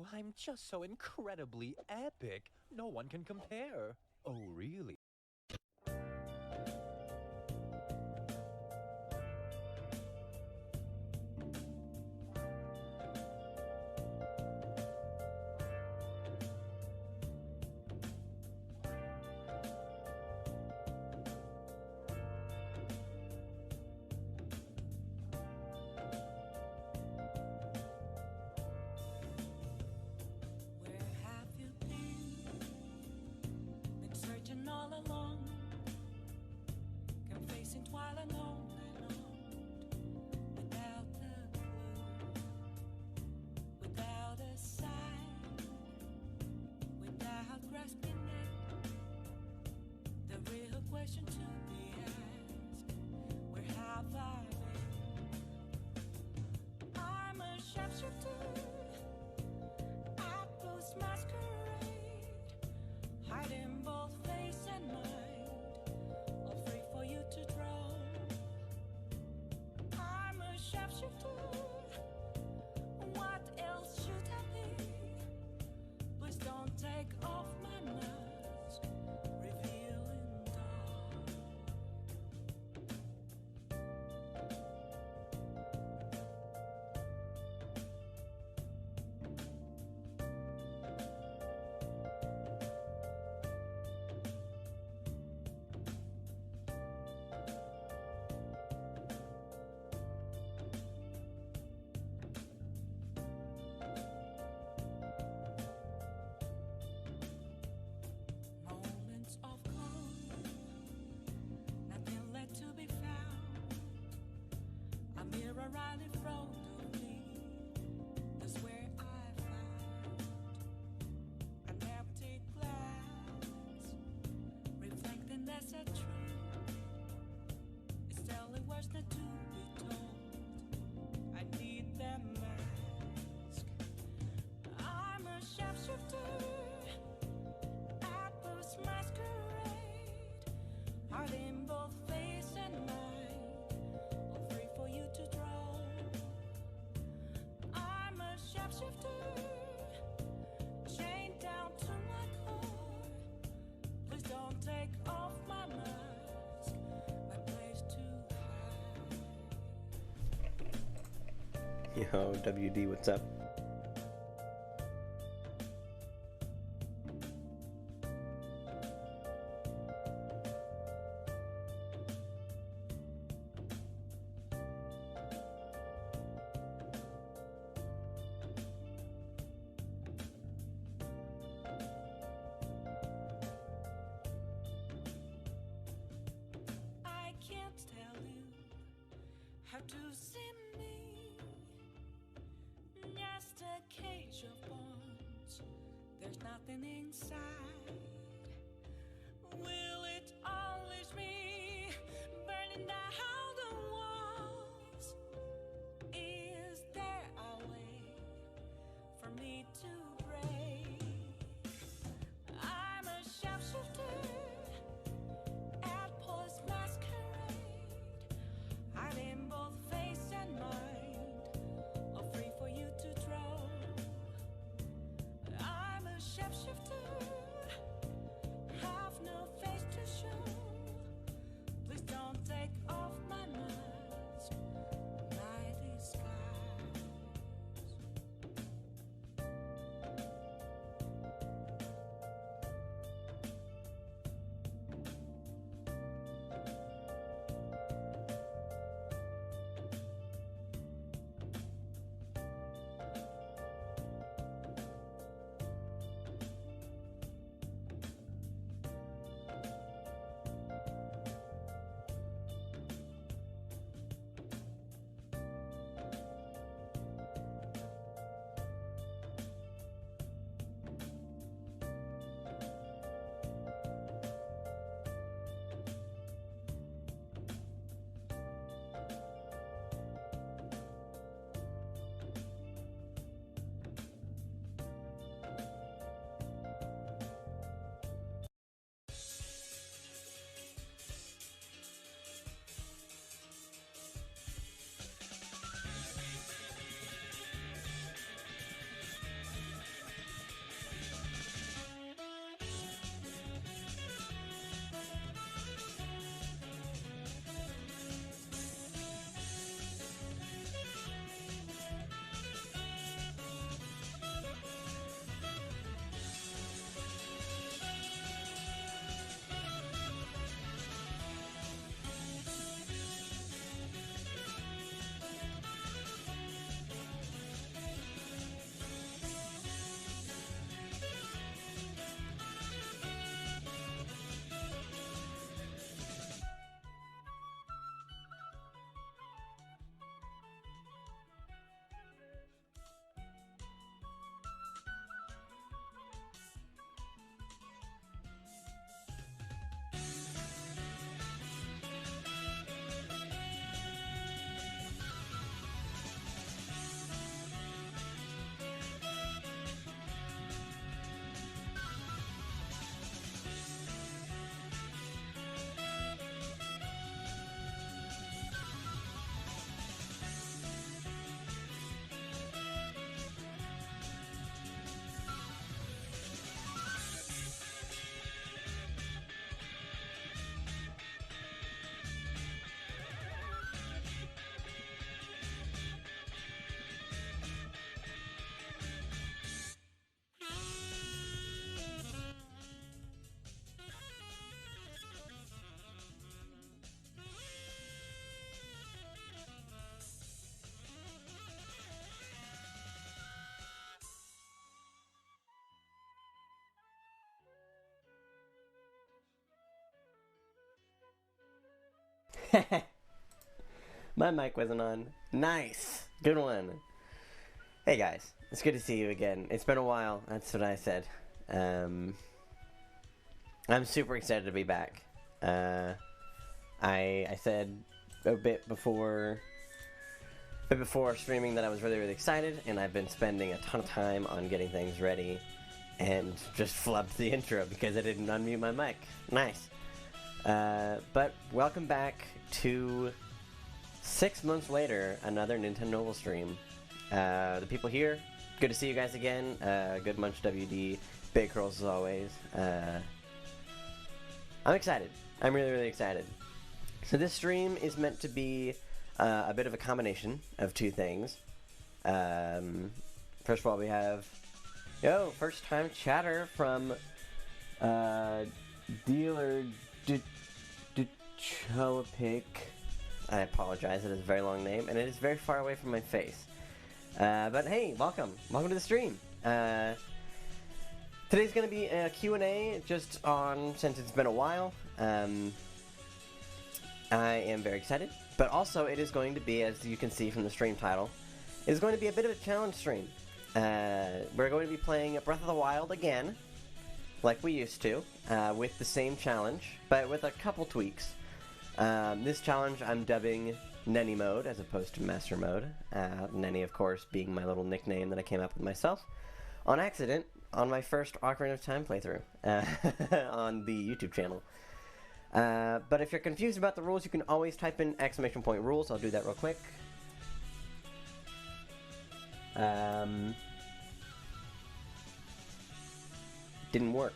Oh, I'm just so incredibly epic. No one can compare. Oh, really? Where have you been? Been searching all along, confessing twilight on and on, without a clue, without a sign, without grasping it. The real question to be asked: where have I been? I'm a sharpshooter. Masquerade, hiding both face and mind, all free for you to draw. I'm a sharpshooter. What else should I be? Please don't take off my mask, revealing dawn. Moments of calm, nothing left to be found. A mirror right in front of me, that's where I found an empty glass, reflecting that's a truth. It's telling words not to be told. I need that mask. I'm a sharpshooter. Apples masquerade, hiding both face and mind, all free for you to draw. I'm a sharpshooter, chained down to my core. Please don't take off my mask, my place to hide. Yo, WD, what's up? I can't tell you how to see me. Just a cage of bones. There's nothing inside. Will it always be burning down the walls? Is there a way for me to break? I'm a sharpshooter. Apples masquerade, hiding both face and mind, all free for you to draw. I'm a sharpshooter. My mic wasn't on. Nice. Good one. Hey guys, it's good to see you again. It's been a while, that's what I said. I'm super excited to be back. I said a bit before streaming that I was really excited, and I've been spending a ton of time on getting things ready, and just flubbed the intro because I didn't unmute my mic. Nice. But welcome back to 6 months later, another Nintendo stream. The people here, good to see you guys again. Good Munch WD, big curls as always. I'm excited. I'm really excited. So this stream is meant to be a bit of a combination of two things. First of all, we have first time chatter from Dealer Choapic. I apologize, it is a very long name, and it is very far away from my face. But hey, welcome to the stream. Today's going to be a Q&A just on, since it's been a while. I am very excited, but also it is going to be, as you can see from the stream title, it is going to be a bit of a challenge stream. We're going to be playing Breath of the Wild again, like we used to, with the same challenge, but with a couple tweaks. This challenge I'm dubbing Nenny mode as opposed to Master mode. Nenny, of course, being my little nickname that I came up with myself on accident on my first Ocarina of Time playthrough on the YouTube channel. But if you're confused about the rules, you can always type in !rules. I'll do that real quick. Didn't work.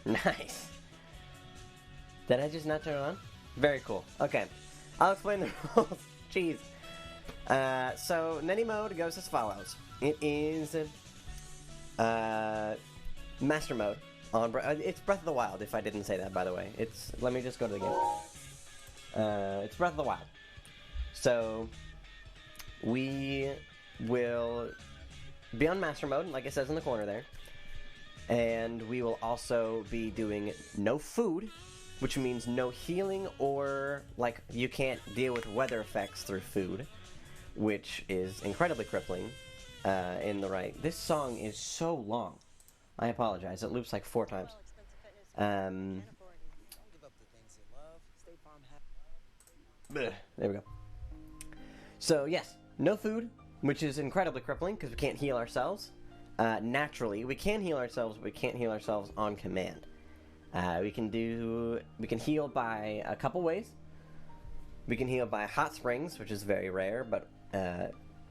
Nice. Did I just not turn it on? Very cool. Okay. I'll explain the rules. Jeez. So, Nenny mode goes as follows. It is Master mode. It's Breath of the Wild, if I didn't say that, by the way. Let me just go to the game. It's Breath of the Wild. So, we will be on Master mode, like it says in the corner there. And we will also be doing no food, which means no healing or, like, you can't deal with weather effects through food, which is incredibly crippling in the right. This song is so long. I apologize. It loops like 4 times. There we go. So, yes, no food, which is incredibly crippling because we can't heal ourselves. Naturally, we can heal ourselves, but we can't heal ourselves on command. We can heal by a couple ways. We can heal by hot springs, which is very rare, but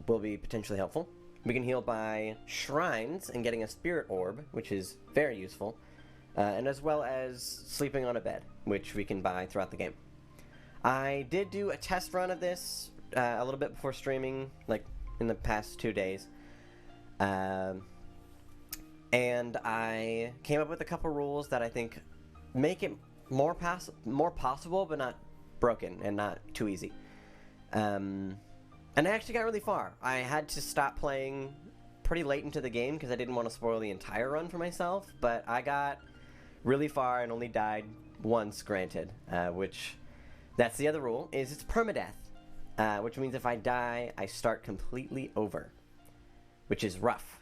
will be potentially helpful. We can heal by shrines and getting a spirit orb, which is very useful, and as well as sleeping on a bed, which we can buy throughout the game. I did do a test run of this a little bit before streaming, like in the past 2 days, and I came up with a couple rules that I think make it more possible, but not broken and not too easy. And I actually got really far. I had to stop playing pretty late into the game because I didn't want to spoil the entire run for myself, but I got really far and only died once, granted, which, that's the other rule, is it's permadeath, which means if I die, I start completely over, which is rough.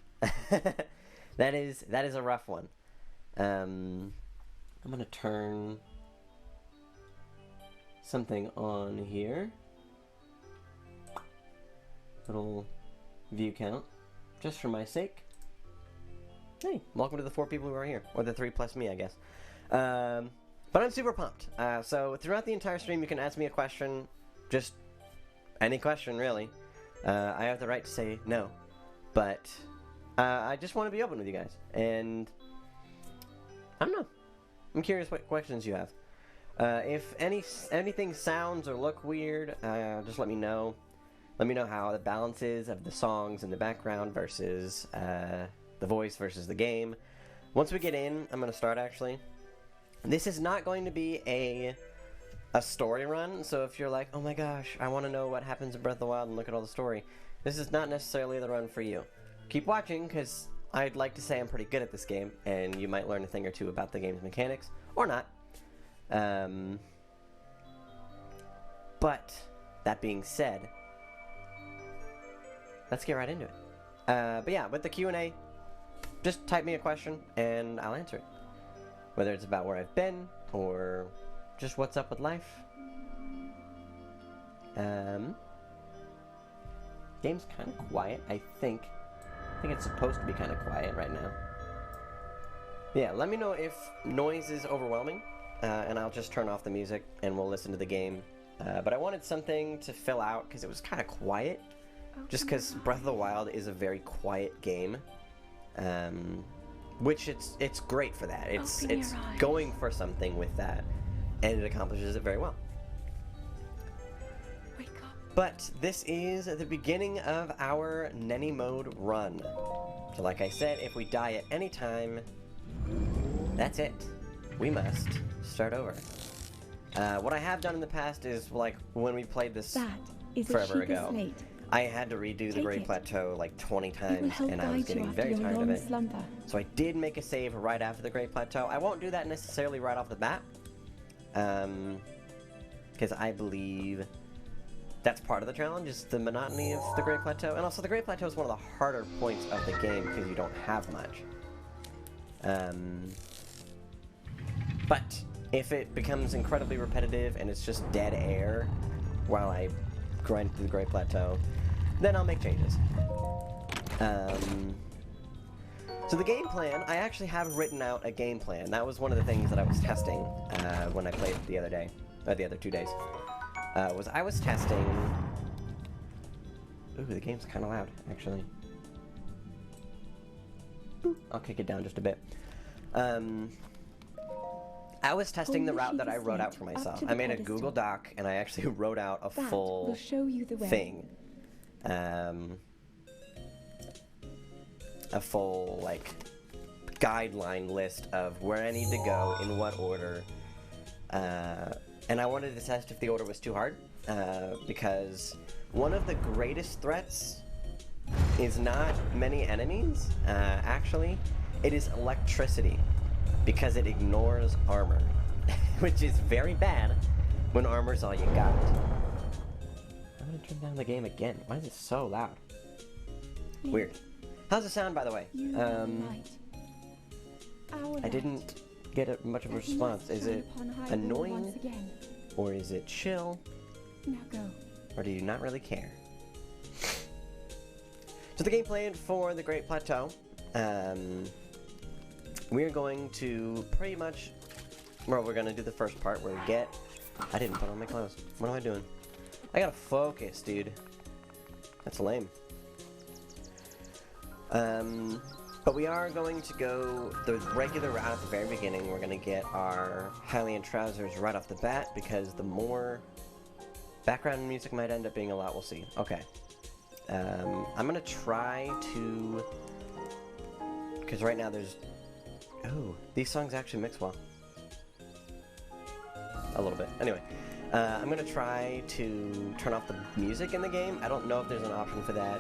That is a rough one. I'm going to turn something on here. Little view count, just for my sake. Hey, welcome to the 4 people who are here, or the 3 plus me, I guess. But I'm super pumped. So throughout the entire stream, you can ask me a question, just any question, really. I have the right to say no, but I just want to be open with you guys, and I don't know. I'm curious what questions you have. If anything sounds or look weird, just let me know. Let me know how the balance is of the songs in the background versus the voice versus the game. Once we get in, I'm going to start, actually. This is not going to be a story run, so if you're like, oh my gosh, I want to know what happens in Breath of the Wild and look at all the story, this is not necessarily the run for you. Keep watching, because I'd like to say I'm pretty good at this game, and you might learn a thing or two about the game's mechanics, or not. But, that being said, let's get right into it. But yeah, with the Q&A, just type me a question and I'll answer it. Whether it's about where I've been or just what's up with life. Game's kind of quiet, I think. I think it's supposed to be kind of quiet right now. Yeah, let me know if noise is overwhelming, and I'll just turn off the music and we'll listen to the game. But I wanted something to fill out because it was kind of quiet. Just because Breath of the Wild is a very quiet game. Which it's great for that. It's going for something with that, and it accomplishes it very well. Wake up. But this is the beginning of our Nenny mode run. So like I said, if we die at any time, that's it. We must start over. What I have done in the past is, like, when we played this That is forever a Sheikah ago, slate. I had to redo the Take Great it. Plateau like 20 It will times, help and I was guide you getting after very your tired of long it. slumber. So I did make a save right after the Great Plateau. I won't do that necessarily right off the bat, because I believe that's part of the challenge, is the monotony of the Great Plateau. And also, the Great Plateau is one of the harder points of the game because you don't have much. But if it becomes incredibly repetitive and it's just dead air while I grind through the Great Plateau, then I'll make changes. So the game plan, I actually have written out a game plan. That was one of the things that I was testing when I played the other day, or the other 2 days. I was testing... Ooh, the game's kind of loud, actually. Boop. I'll kick it down just a bit. I was testing the route that I wrote out for myself. I made a Google Doc, and I actually wrote out a That full will show you the way. thing. A full, like, guideline list of where I need to go, in what order. And I wanted to test if the order was too hard, because one of the greatest threats is not many enemies, actually. It is electricity, because it ignores armor, which is very bad when armor's all you got. I'm gonna turn down the game again. Why is it so loud? Weird. How's it sound, by the way? You are the light. Our I light. didn't get much of a Let response. light Is shine it upon Hyrule annoying, once again. or is it chill, Now go. or do you not really care? So the game plan for the Great Plateau, we're going to pretty much, well, we're going to do the first part where we get, I didn't put on my clothes. What am I doing? I gotta focus, dude. That's lame. But we are going to go the regular route at the very beginning. We're going to get our Hylian trousers right off the bat, because the more background music might end up being a lot, we'll see. Okay. I'm going to try to, because right now there's, oh, these songs actually mix well. A little bit. Anyway, I'm going to try to turn off the music in the game. I don't know if there's an option for that.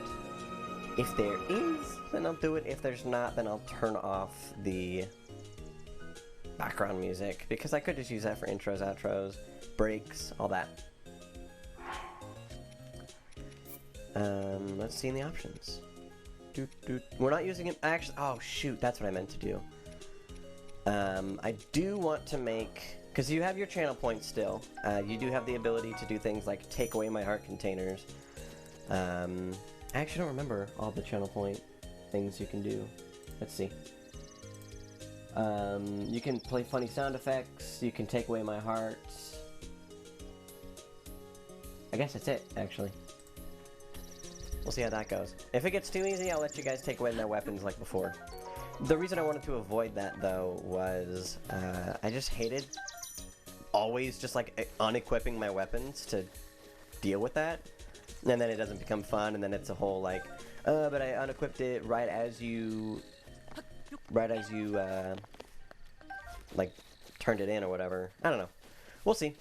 If there is, then I'll do it. If there's not, then I'll turn off the background music, because I could just use that for intros, outros, breaks, all that. Let's see in the options. We're not using it. Actually, oh shoot, that's what I meant to do. I do want to make, because you have your channel points still. You do have the ability to do things like take away my heart containers. I actually don't remember all the channel point things you can do. Let's see. You can play funny sound effects. You can take away my hearts. I guess that's it, actually. We'll see how that goes. If it gets too easy, I'll let you guys take away my weapons like before. The reason I wanted to avoid that, though, was I just hated always just, like, unequipping my weapons to deal with that. And then it doesn't become fun, and then it's a whole, like, but I unequipped it right as you, like, turned it in or whatever. I don't know. We'll see.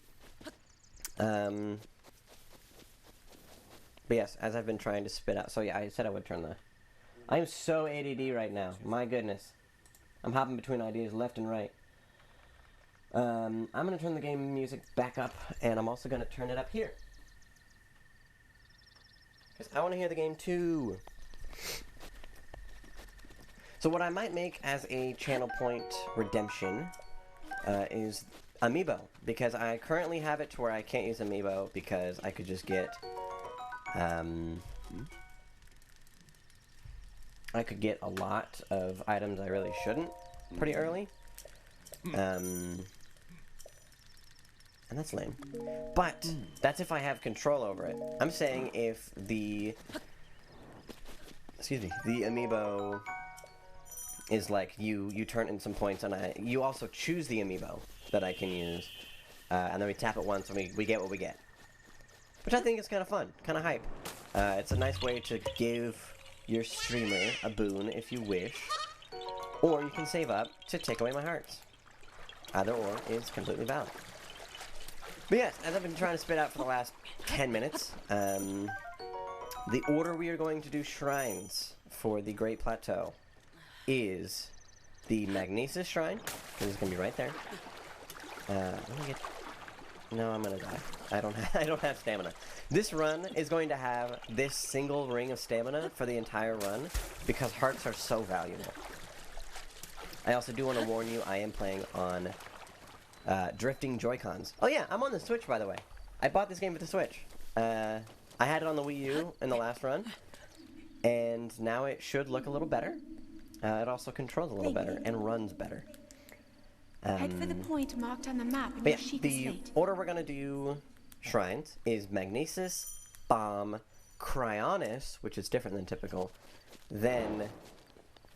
But yes, as I've been trying to spit out, so yeah, I said I would turn the, I am so ADD right now, my goodness. I'm hopping between ideas left and right. I'm going to turn the game music back up, and I'm also going to turn it up here. Because I want to hear the game too. So what I might make as a channel point redemption is Amiibo. Because I currently have it to where I can't use Amiibo because I could just get... I could get a lot of items I really shouldn't pretty early. And that's lame. But that's if I have control over it. I'm saying if the... Excuse me. The Amiibo is like you turn in some points and you also choose the Amiibo that I can use. And then we tap it once and we get what we get. Which I think is kind of fun. Kind of hype. It's a nice way to give your streamer a boon if you wish. Or you can save up to take away my hearts. Either or is completely valid. But yes, as I've been trying to spit out for the last 10 minutes, the order we are going to do shrines for the Great Plateau is the Magnesis Shrine, because it's going to be right there. No, I'm going to die. I don't have stamina. This run is going to have this single ring of stamina for the entire run, because hearts are so valuable. I also do want to warn you, I am playing on drifting Joy-Cons. Oh yeah, I'm on the Switch, by the way. I bought this game for the Switch. I had it on the Wii U in the last run, and now it should look a little better. It also controls a little better and runs better. Head for the point marked on the map in But your yeah, sheet of the slate. order we're going to do shrines is Magnesis, Bomb, Cryonis, which is different than typical, then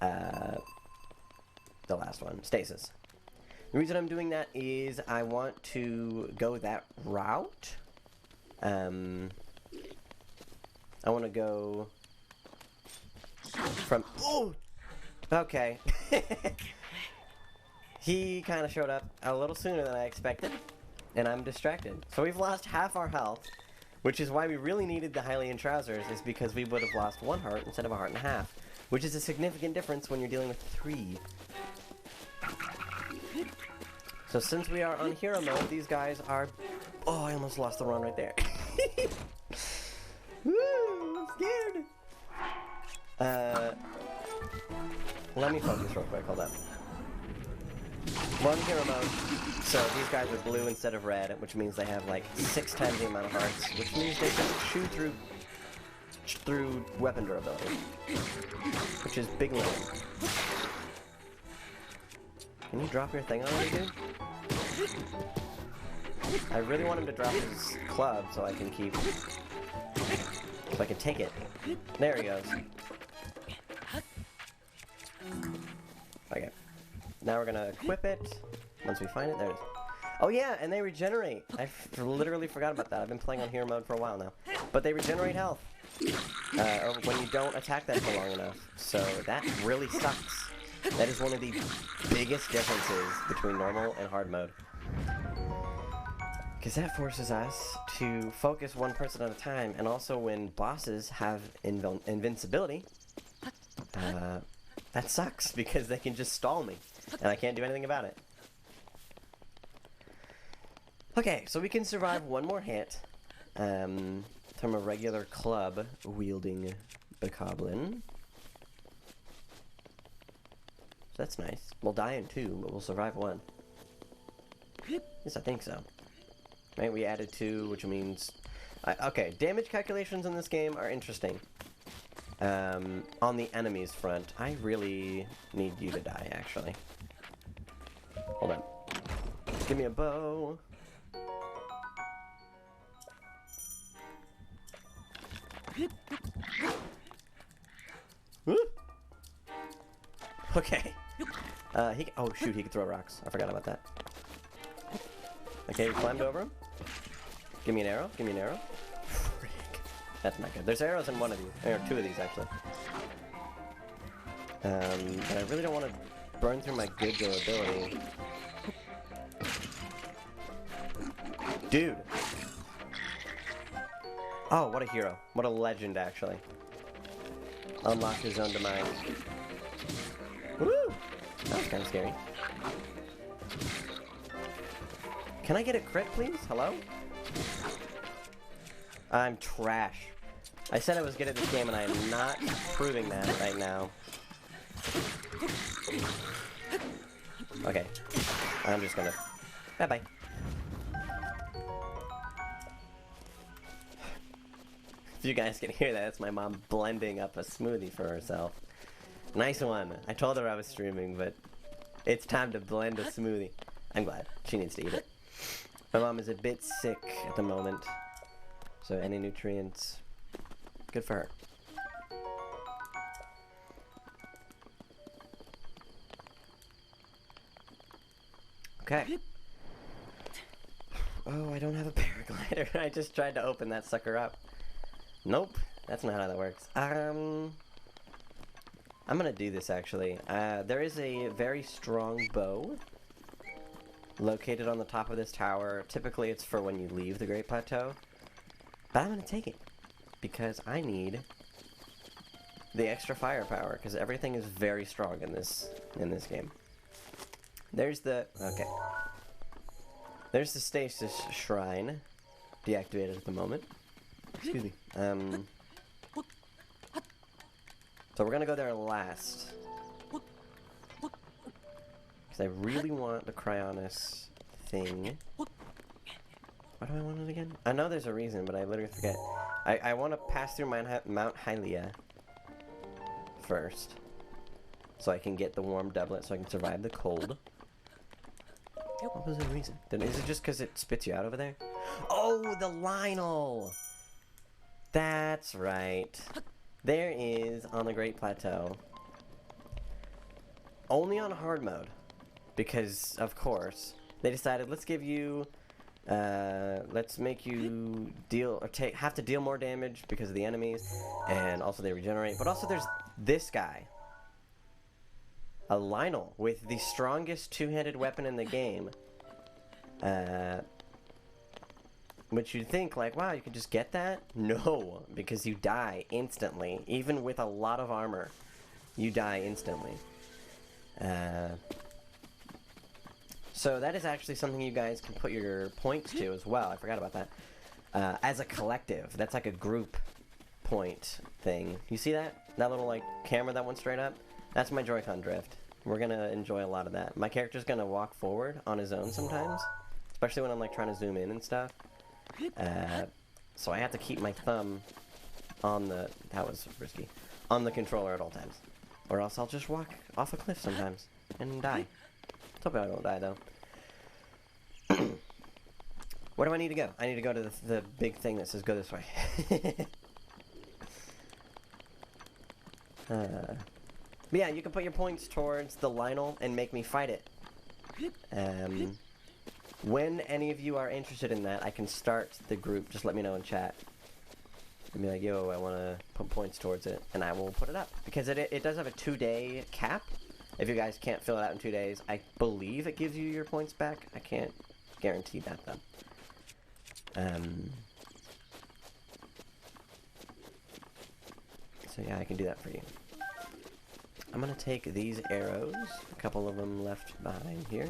the last one, Stasis. The reason I'm doing that is I want to go that route. I want to go from... Oh! Okay. He kind of showed up a little sooner than I expected, and I'm distracted. So we've lost half our health, which is why we really needed the Hylian trousers, is because we would have lost one heart instead of a heart and a half, which is a significant difference when you're dealing with 3. So since we are on hero mode, these guys are... Oh, I almost lost the run right there. Woo, I'm scared. Let me focus real quick, hold up. We're on hero mode, so these guys are blue instead of red, which means they have like 6 times the amount of hearts, which means they can shoot through weapon durability, which is big win. Can you drop your thing already, dude? I really want him to drop his club so I can take it. There he goes. Okay. Now we're gonna equip it. Once we find it, there it is. Oh yeah, and they regenerate. I literally forgot about that. I've been playing on hero mode for a while now. But they regenerate health. Or when you don't attack them for long enough. So that really sucks. That is one of the biggest differences between normal and hard mode. Because that forces us to focus one person at a time, and also when bosses have invincibility, that sucks because they can just stall me, and I can't do anything about it. Okay, so we can survive one more hit from a regular club-wielding bokoblin. That's nice. We'll die in 2, but we'll survive 1. Yes, I think so. Right, we added 2, which means... okay, damage calculations in this game are interesting. On the enemies front, I really need you to die, actually. Hold on. Give me a bow. Woo! Okay. Oh shoot, he could throw rocks. I forgot about that. Okay, we climbed over him. Give me an arrow. Give me an arrow. Frick. That's not good. There's arrows in one of these. Or 2 of these, actually. But I really don't want to burn through my good durability. Dude! Oh, what a hero. What a legend, actually. Unlock his own demise. Woo! That was kind of scary. Can I get a crit, please? Hello? I'm trash. I said I was good at this game, and I am not proving that right now. Okay. I'm just gonna... Bye-bye. If you guys can hear that, that's my mom blending up a smoothie for herself. Nice one. I told her I was streaming, but it's time to blend a smoothie. I'm glad. She needs to eat it. My mom is a bit sick at the moment, so any nutrients, good for her. Okay. Oh, I don't have a paraglider. I just tried to open that sucker up. Nope, that's not how that works. I'm gonna do this actually. There is a very strong bow located on the top of this tower. Typically it's for when you leave the Great Plateau. But I'm gonna take it because I need the extra firepower because everything is very strong in this game. There's the There's the stasis shrine deactivated at the moment. Excuse me. So we're gonna go there last. Because I really want the Cryonis thing. Why do I want it again? I know there's a reason, but I literally forget. I want to pass through Mount Hylia first. So I can get the warm doublet so I can survive the cold. What was the reason? Is it just because it spits you out over there? Oh, the Lionel! That's right. There is, on the Great Plateau, only on hard mode, because, of course, they decided, let's give you, let's make you deal, or have to deal more damage because of the enemies, and also they regenerate, but also there's this guy. A Lionel with the strongest two-handed weapon in the game. Which you'd think, like, wow, you could just get that? No, because you die instantly. Even with a lot of armor, you die instantly. So that is actually something you guys can put your points to as well. I forgot about that. As a collective. That's like a group point thing. You see that? That little, like, camera that went straight up? That's my Joy-Con drift. We're gonna enjoy a lot of that. My character's gonna walk forward on his own sometimes. Especially when I'm, like, trying to zoom in and stuff. So I have to keep my thumb on the... That was risky. On the controller at all times. Or else I'll just walk off a cliff sometimes. And die. Let's hope I don't die, though. Where do I need to go? I need to go to the big thing that says go this way. But yeah, you can put your points towards the Lionel and make me fight it. When any of you are interested in that, I can start the group. Just let me know in chat. And be like, yo, I want to put points towards it. And I will put it up. Because it does have a 2-day cap. If you guys can't fill it out in 2 days, I believe it gives you your points back. I can't guarantee that, though. So yeah, I can do that for you. I'm going to take these arrows. A couple of them left behind here.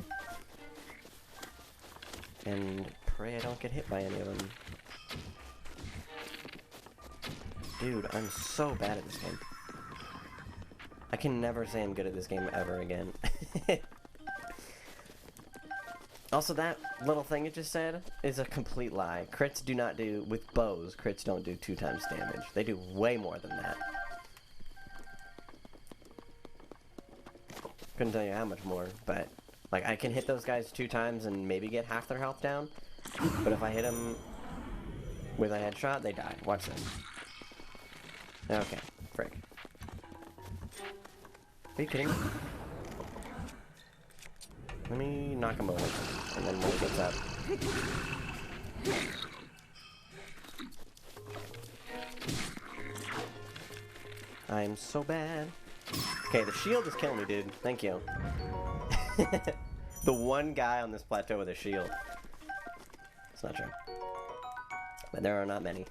And pray I don't get hit by any of them. Dude, I'm so bad at this game. I can never say I'm good at this game ever again. Also, that little thing you just said is a complete lie. Crits do not do, with bows, crits don't do 2 times damage. They do way more than that. Couldn't tell you how much more, but... Like, I can hit those guys 2 times and maybe get half their health down. But if I hit them with a headshot, they die. Watch this. Okay, frick. Are you kidding me? Let me knock him over, and then when he gets up. I'm so bad. Okay, the shield is killing me, dude. Thank you. The one guy on this plateau with a shield. It's not true. But there are not many.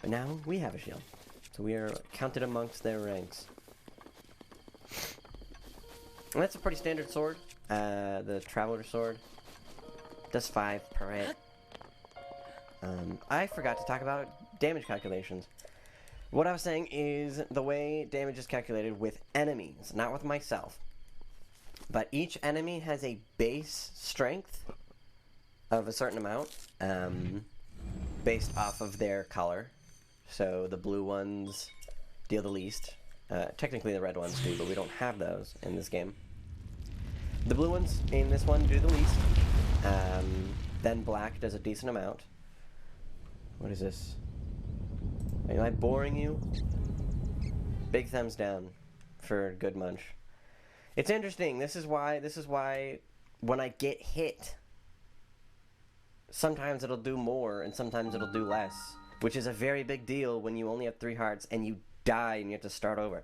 But now we have a shield. So we are counted amongst their ranks. And that's a pretty standard sword. The Traveler Sword. Does 5 per hit. I forgot to talk about damage calculations. What I was saying is the way damage is calculated with enemies, not with myself. But each enemy has a base strength of a certain amount, based off of their color. So the blue ones deal the least. Technically the red ones do, but we don't have those in this game. The blue ones in this one do the least. Then black does a decent amount. What is this? Am I boring you? Big thumbs down for Good Munch. It's interesting. This is why when I get hit, sometimes it'll do more and sometimes it'll do less, which is a very big deal when you only have 3 hearts and you die and you have to start over.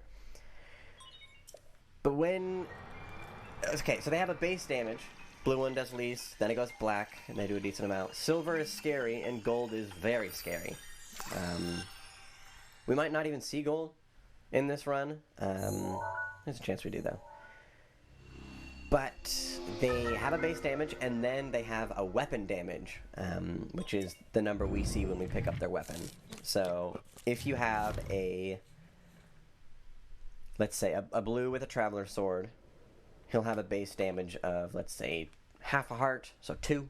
But when... Okay, so they have a base damage. Blue one does least, then it goes black, and they do a decent amount. Silver is scary, and gold is very scary. We might not even see gold in this run. There's a chance we do, though. But they have a base damage, and then they have a weapon damage, which is the number we see when we pick up their weapon. So if you have a, let's say, a blue with a traveler sword, he'll have a base damage of, let's say, half a heart, so 2.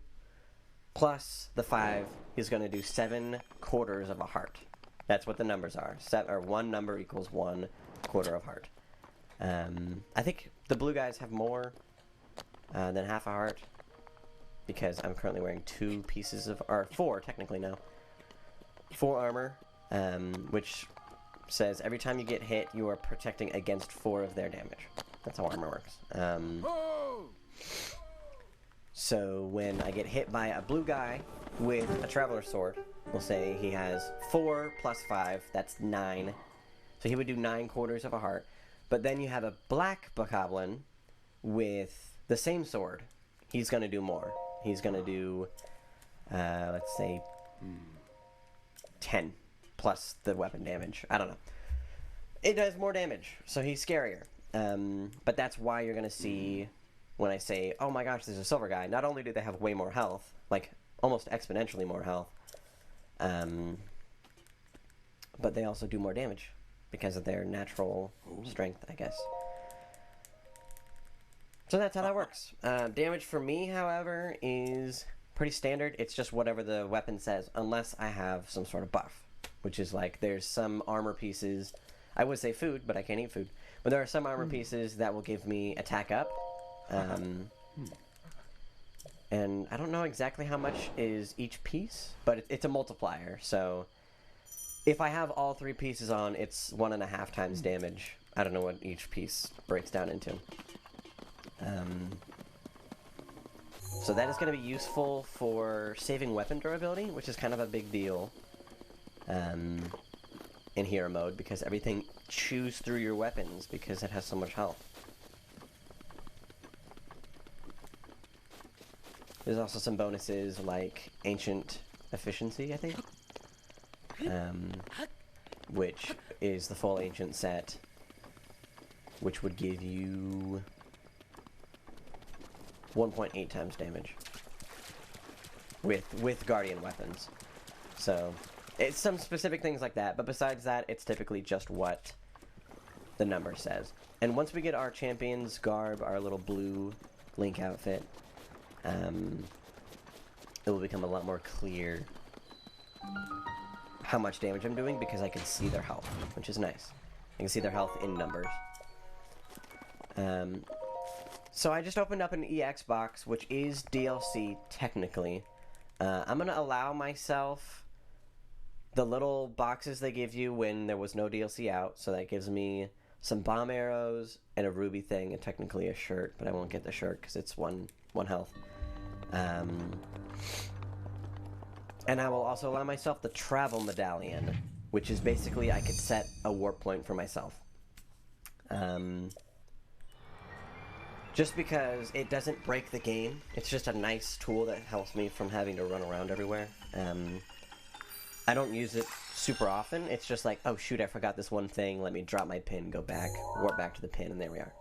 Plus the 5, he's going to do 7/4 of a heart. That's what the numbers are. One number equals 1/4 of heart. I think the blue guys have more than half a heart, because I'm currently wearing 2 pieces of, or 4 technically now. 4 armor, which says every time you get hit, you are protecting against 4 of their damage. That's how armor works. So when I get hit by a blue guy with a traveler sword, we'll say he has 4 plus 5, that's 9. So he would do 9/4 of a heart. But then you have a black bokoblin with the same sword. He's going to do more. He's going to do, let's say, 10 plus the weapon damage. I don't know. It does more damage, so he's scarier. But that's why you're going to see, when I say, oh my gosh, there's a silver guy, not only do they have way more health, like almost exponentially more health, but they also do more damage because of their natural strength, I guess. So that's how that works. Damage for me, however, is pretty standard. It's just whatever the weapon says, unless I have some sort of buff, which is like there's some armor pieces. I would say food, but I can't eat food. But there are some armor pieces that will give me attack up. And I don't know exactly how much is each piece, but it's a multiplier. So if I have all 3 pieces on, it's 1.5 times damage. I don't know what each piece breaks down into. So that is going to be useful for saving weapon durability, which is kind of a big deal in hero mode, because everything chews through your weapons because it has so much health. There's also some bonuses like Ancient Efficiency, I think, which is the full Ancient set, which would give you 1.8 times damage with Guardian weapons. So it's some specific things like that, but besides that, it's typically just what the number says. And once we get our champion's garb, our little blue Link outfit, it will become a lot more clear how much damage I'm doing, because I can see their health, which is nice. I can see their health in numbers. So I just opened up an EX box, which is DLC technically. I'm going to allow myself the little boxes they give you when there was no DLC out, so that gives me some bomb arrows and a ruby thing, and technically a shirt, but I won't get the shirt because it's one health. And I will also allow myself the travel medallion, which is basically I could set a warp point for myself. Just because it doesn't break the game. It's just a nice tool that helps me from having to run around everywhere. I don't use it super often. It's just like, oh shoot, I forgot this one thing. Let me drop my pin, go back, warp back to the pin, and there we are.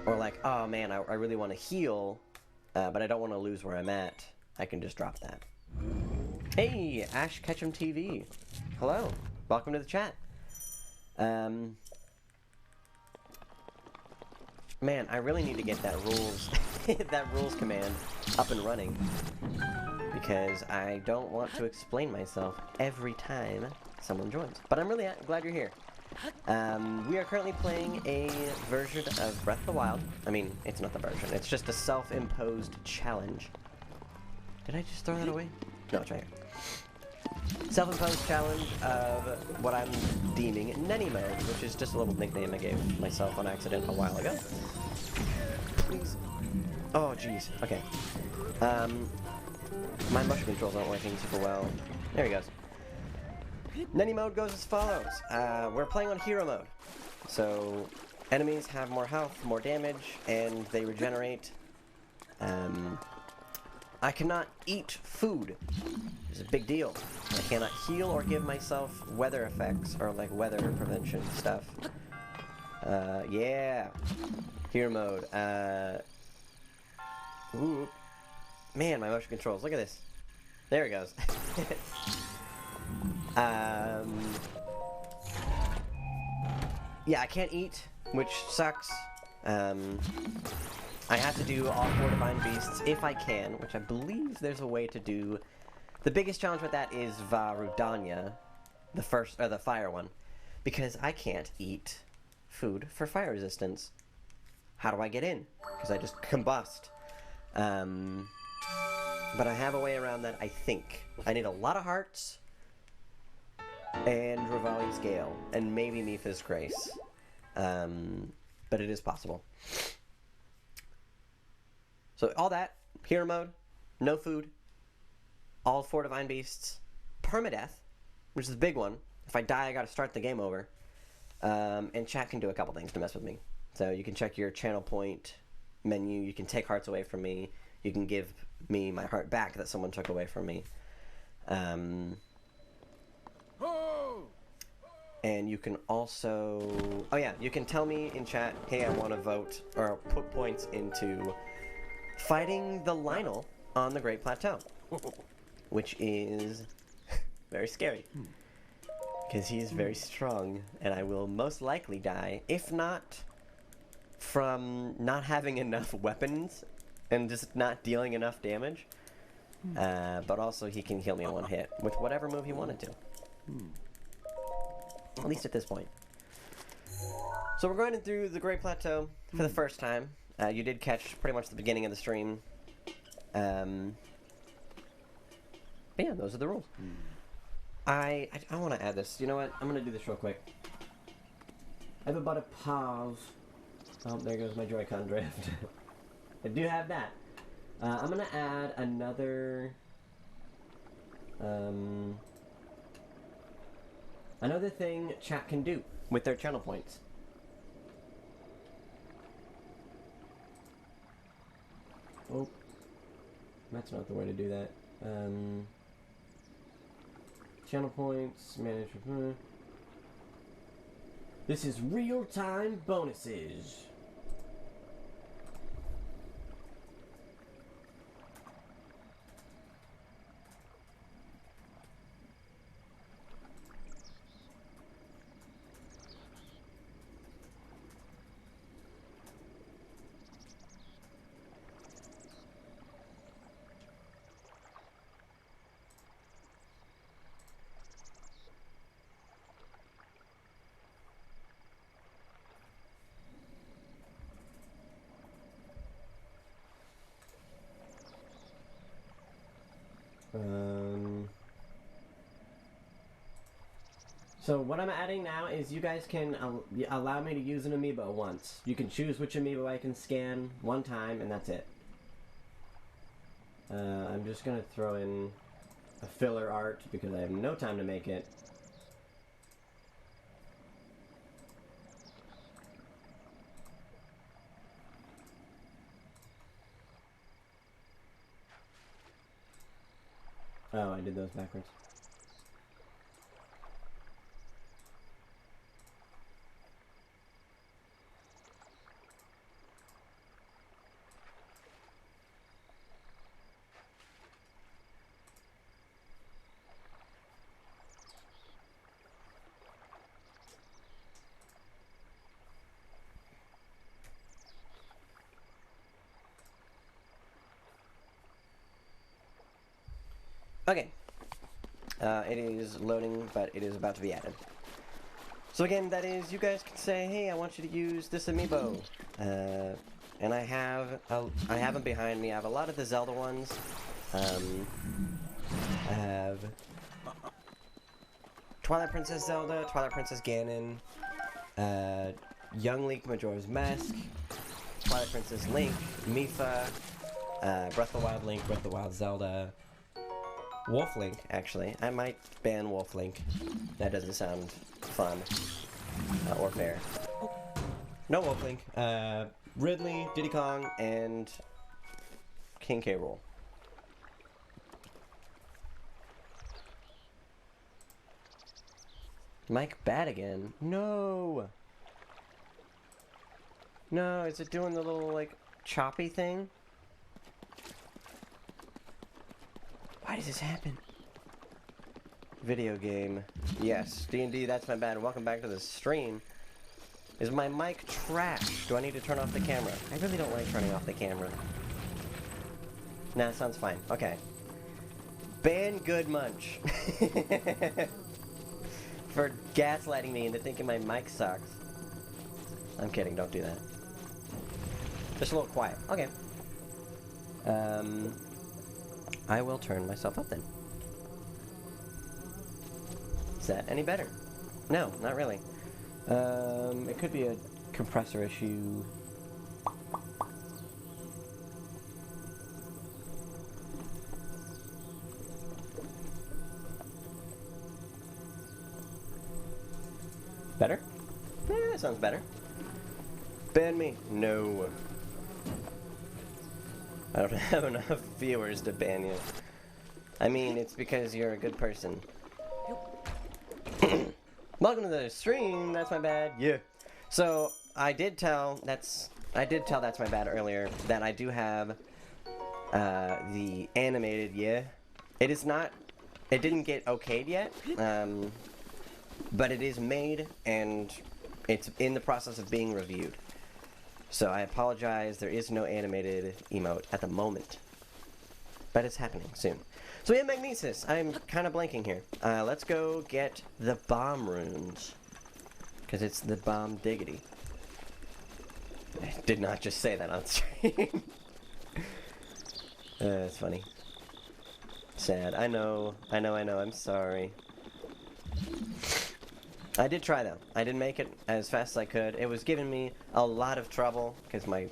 Or like, oh man, I really want to heal, but I don't want to lose where I'm at. I can just drop that. Hey, Ash Ketchum TV. Hello. Welcome to the chat. Man, I really need to get that rules that rules command up and running because I don't want to explain myself every time someone joins. But I'm really glad you're here. We are currently playing a version of Breath of the Wild. I mean, it's not the version. It's just a self-imposed challenge. Did I just throw that away? No, it's right here. Self-imposed challenge of what I'm deeming Nenny mode, which is just a little nickname I gave myself on accident a while ago. Please. Oh, jeez. Okay. My motion controls aren't working super well. There he goes. Nenny mode goes as follows. We're playing on hero mode. So, enemies have more health, more damage, and they regenerate. I cannot eat food. It's a big deal. I cannot heal or give myself weather effects or like weather prevention stuff. Yeah. Hero mode. Ooh. Man, my motion controls. Look at this. There it goes. Yeah, I can't eat, which sucks. I have to do all 4 Divine Beasts if I can, which I believe there's a way to do. The biggest challenge with that is Varudanya, the fire one, because I can't eat food for fire resistance. How do I get in? Because I just combust. But I have a way around that, I think. I need a lot of hearts, and Rivali's Gale, and maybe Mipha's Grace. But it is possible. So all that, hero mode, no food, all 4 Divine Beasts, permadeath, which is the big one. If I die, I gotta start the game over. And chat can do a couple things to mess with me. So you can check your channel point menu, you can take hearts away from me, you can give me my heart back that someone took away from me. And you can also... Oh yeah, you can tell me in chat, hey, I want to vote, or put points into fighting the Lionel on the Great Plateau. Which is very scary. Because he's very strong, and I will most likely die, if not from not having enough weapons and just not dealing enough damage. But also he can heal me in one hit with whatever move he wanted to. At least at this point. So we're going through the Great Plateau for the first time. You did catch pretty much the beginning of the stream. But yeah, those are the rules. I want to add this. You know what? I'm going to do this real quick. I have about a pause. Oh, there goes my Joy-Con drift. I do have that. I'm going to add another... another thing chat can do with their channel points. Oh, that's not the way to do that. Channel points, manage. This is real-time bonuses. So what I'm adding now is you guys can allow me to use an amiibo once. You can choose which amiibo I can scan one time, and that's it. I'm just going to throw in a filler art because I have no time to make it. Oh, I did those backwards. Okay. It is loading, but it is about to be added. So again, that is, you guys can say, hey, I want you to use this amiibo. And I have them behind me. I have a lot of the Zelda ones. I have Twilight Princess Zelda, Twilight Princess Ganon, Young Link Majora's Mask, Twilight Princess Link, Mipha, Breath of the Wild Link, Breath of the Wild Zelda, Wolf Link, actually. I might ban Wolf Link. That doesn't sound fun or fair. No Wolf Link. Ridley, Diddy Kong, and King K. Rool. Mike bad again. No! No, is it doing the little, like, choppy thing? Why does this happen? Video game. Yes, D&D, that's my bad. Welcome back to the stream. Is my mic trash? Do I need to turn off the camera? I really don't like turning off the camera. Nah, sounds fine. Okay. Ban Good Munch. For gaslighting me into thinking my mic sucks. I'm kidding, don't do that. Just a little quiet. Okay. I will turn myself up then. Is that any better? No, not really. It could be a compressor issue. Better? Yeah, that sounds better. Ban me? No. I don't have enough viewers to ban you. I mean, it's because you're a good person. Welcome to the stream. That's my bad. Yeah. So I did tell That's My Bad earlier that I do have the animated. Yeah. It is not. It didn't get okayed yet. But it is made and it's in the process of being reviewed. So I apologize. There is no animated emote at the moment, but it's happening soon. So we have Magnesis. I'm kind of blanking here. Let's go get the bomb runes. Because it's the bomb diggity. I did not just say that on stream. It's funny. Sad. I know. I'm sorry. I did try though. I did make it as fast as I could. It was giving me a lot of trouble because my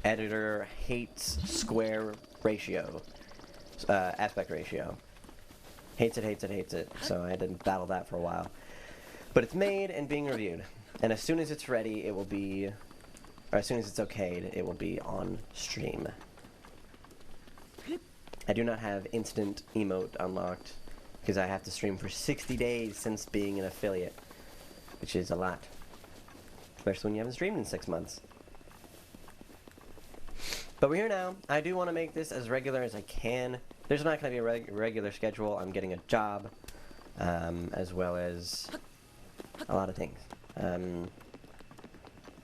editor hates square ratio. Aspect ratio. Hates it. So I had to battle that for a while. But it's made and being reviewed. And as soon as it's ready, it will be... Or as soon as it's okayed, it will be on stream. I do not have instant emote unlocked. Because I have to stream for 60 days since being an affiliate. Which is a lot. Especially when you haven't streamed in 6 months. But we're here now. I do want to make this as regular as I can. There's not going to be a regular schedule. I'm getting a job, as well as a lot of things.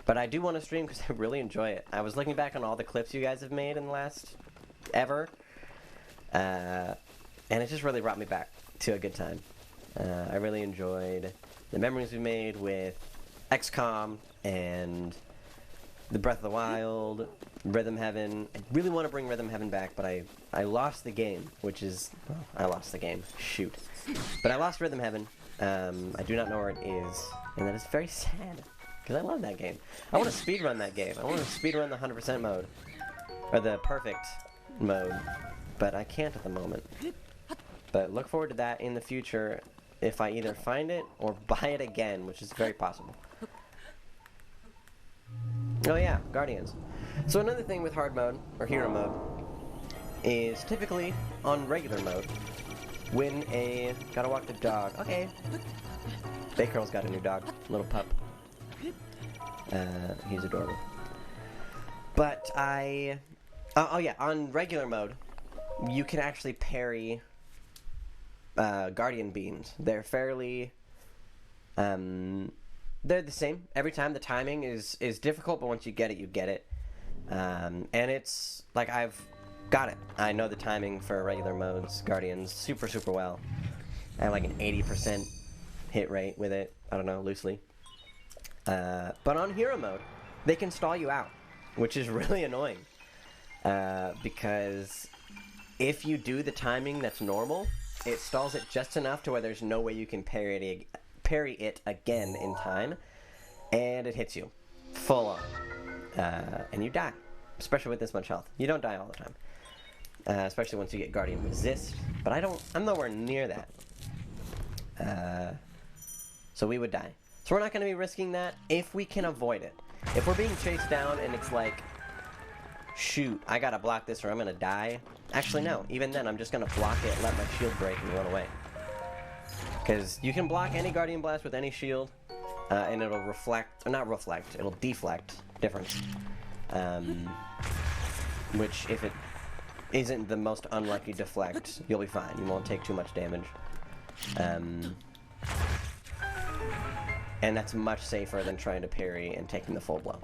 But I do want to stream because I really enjoy it. I was looking back on all the clips you guys have made in the last ever, and it just really brought me back to a good time. I really enjoyed the memories we made with XCOM and the Breath of the Wild, Rhythm Heaven. I really want to bring Rhythm Heaven back, but I lost the game, which is... Well, I lost the game. Shoot. But I lost Rhythm Heaven. I do not know where it is, and that is very sad, because I love that game. I want to speedrun that game. I want to speedrun the 100% mode, or the perfect mode, but I can't at the moment. But look forward to that in the future if I either find it or buy it again, which is very possible. Oh yeah, Guardians. So another thing with hard mode, or hero mode, is typically on regular mode, when a... Gotta walk the dog. Okay. Bakerl's got a new dog. Little pup. He's adorable. But oh yeah, on regular mode, you can actually parry Guardian beams. They're fairly... they're the same every time. The timing is difficult, but once you get it, you get it. And it's like got it. I know the timing for regular modes, Guardians, super, super well. I have like an 80% hit rate with it. I don't know, loosely. But on hero mode, they can stall you out, which is really annoying. Because if you do the timing that's normal, it stalls it just enough to where there's no way you can parry it again in time, and it hits you full on, and you die, especially with this much health. You don't die all the time, especially once you get Guardian Resist, but I'm nowhere near that, so we would die. So we're not going to be risking that if we can avoid it. If we're being chased down and it's like, shoot, I gotta block this or I'm gonna die. Actually, no. Even then, I'm just gonna block it, let my shield break, and run away. Because you can block any Guardian Blast with any shield, and it'll reflect, or not reflect, it'll deflect. Difference. Which, if it isn't the most unlucky deflect, you'll be fine. You won't take too much damage. And that's much safer than trying to parry and taking the full blow.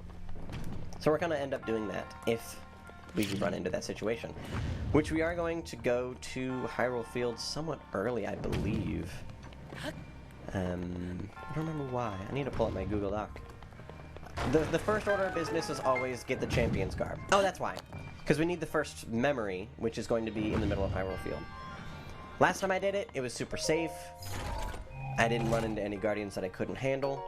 So we're going to end up doing that if we run into that situation. Which we are going to go to Hyrule Field somewhat early, I believe. I don't remember why. I need to pull up my Google Doc. The first order of business is always get the Champion's Garb. Oh, that's why. Because we need the first memory, which is going to be in the middle of Hyrule Field. Last time I did it, it was super safe. I didn't run into any Guardians that I couldn't handle.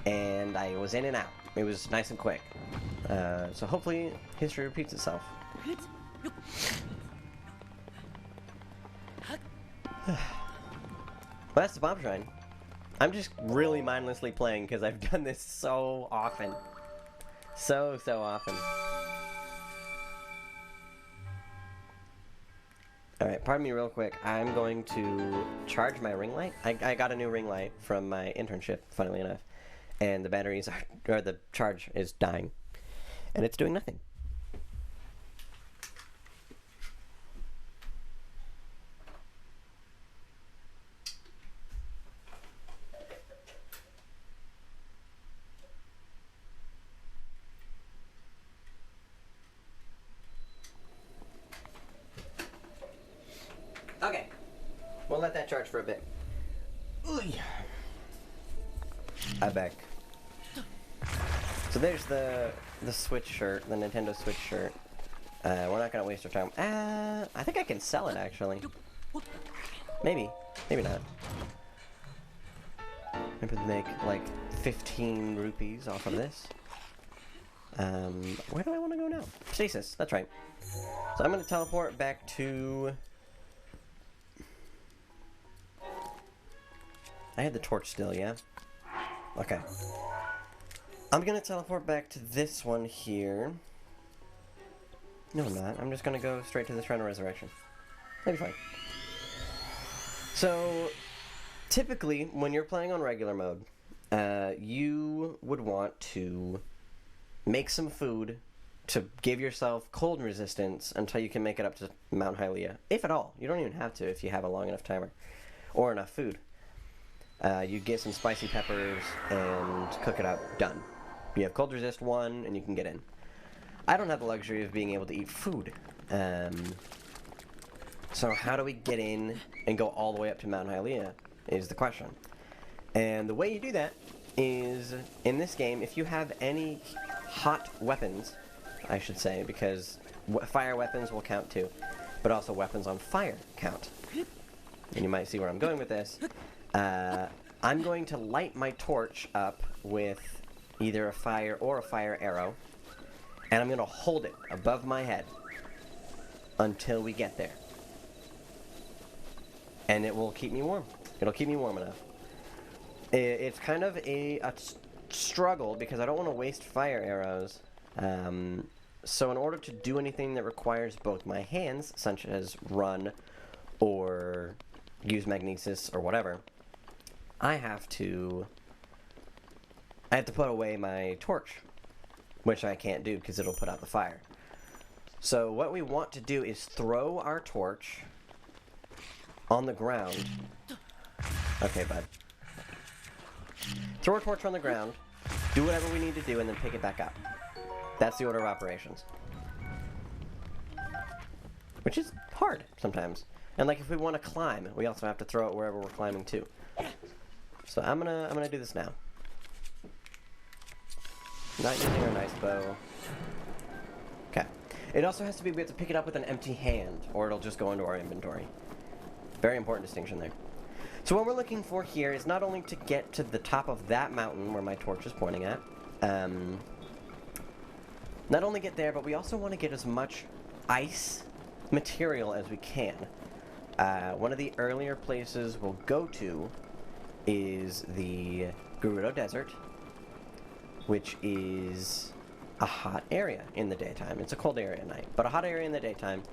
And I was in and out. It was nice and quick. So hopefully history repeats itself. Well, that's the Bomb Shrine. I'm just really mindlessly playing because I've done this so often. So often. Alright, pardon me real quick. I'm going to charge my ring light. I got a new ring light from my internship, funnily enough. And the batteries are, or the charge is dying. And it's doing nothing. Okay. We'll let that charge for a bit. I'm back. So there's the Switch shirt, the Nintendo Switch shirt. We're not gonna waste our time. I think I can sell it actually. Maybe not. Maybe make like 15 rupees off of this. Where do I want to go now? Stasis, that's right. So I'm gonna teleport back to. I had the torch still, yeah? Okay. I'm gonna teleport back to this one here. No, I'm not. I'm just gonna go straight to the Shrine of Resurrection. That'll be fine. So, typically, when you're playing on regular mode, you would want to make some food to give yourself cold resistance until you can make it up to Mount Hylia. If at all. You don't even have to if you have a long enough timer. Or enough food. You get some spicy peppers and cook it up. Done. You have cold resist 1 and you can get in. I don't have the luxury of being able to eat food. So how do we get in and go all the way up to Mount Hylia is the question. And the way you do that is, in this game, if you have any hot weapons, I should say, because fire weapons will count too, but also weapons on fire count. And you might see where I'm going with this. I'm going to light my torch up with either a fire or a fire arrow, and I'm going to hold it above my head until we get there. And it will keep me warm. It'll keep me warm enough. It's kind of a struggle because I don't want to waste fire arrows. So in order to do anything that requires both my hands, such as run or use magnesis or whatever, I have to put away my torch, which I can't do because it'll put out the fire. So what we want to do is throw our torch on the ground. Okay, bud. Throw our torch on the ground, do whatever we need to do, and then pick it back up. That's the order of operations. Which is hard sometimes. And like if we want to climb, we also have to throw it wherever we're climbing to. So I'm gonna do this now. Not using our nice bow. Okay. It also has to be, we have to pick it up with an empty hand, or it'll just go into our inventory. Very important distinction there. So what we're looking for here is not only to get to the top of that mountain where my torch is pointing at, not only get there, but we also want to get as much ice material as we can. One of the earlier places we'll go to is the Gerudo Desert, which is a hot area in the daytime. It's a cold area at night, but a hot area in the daytime.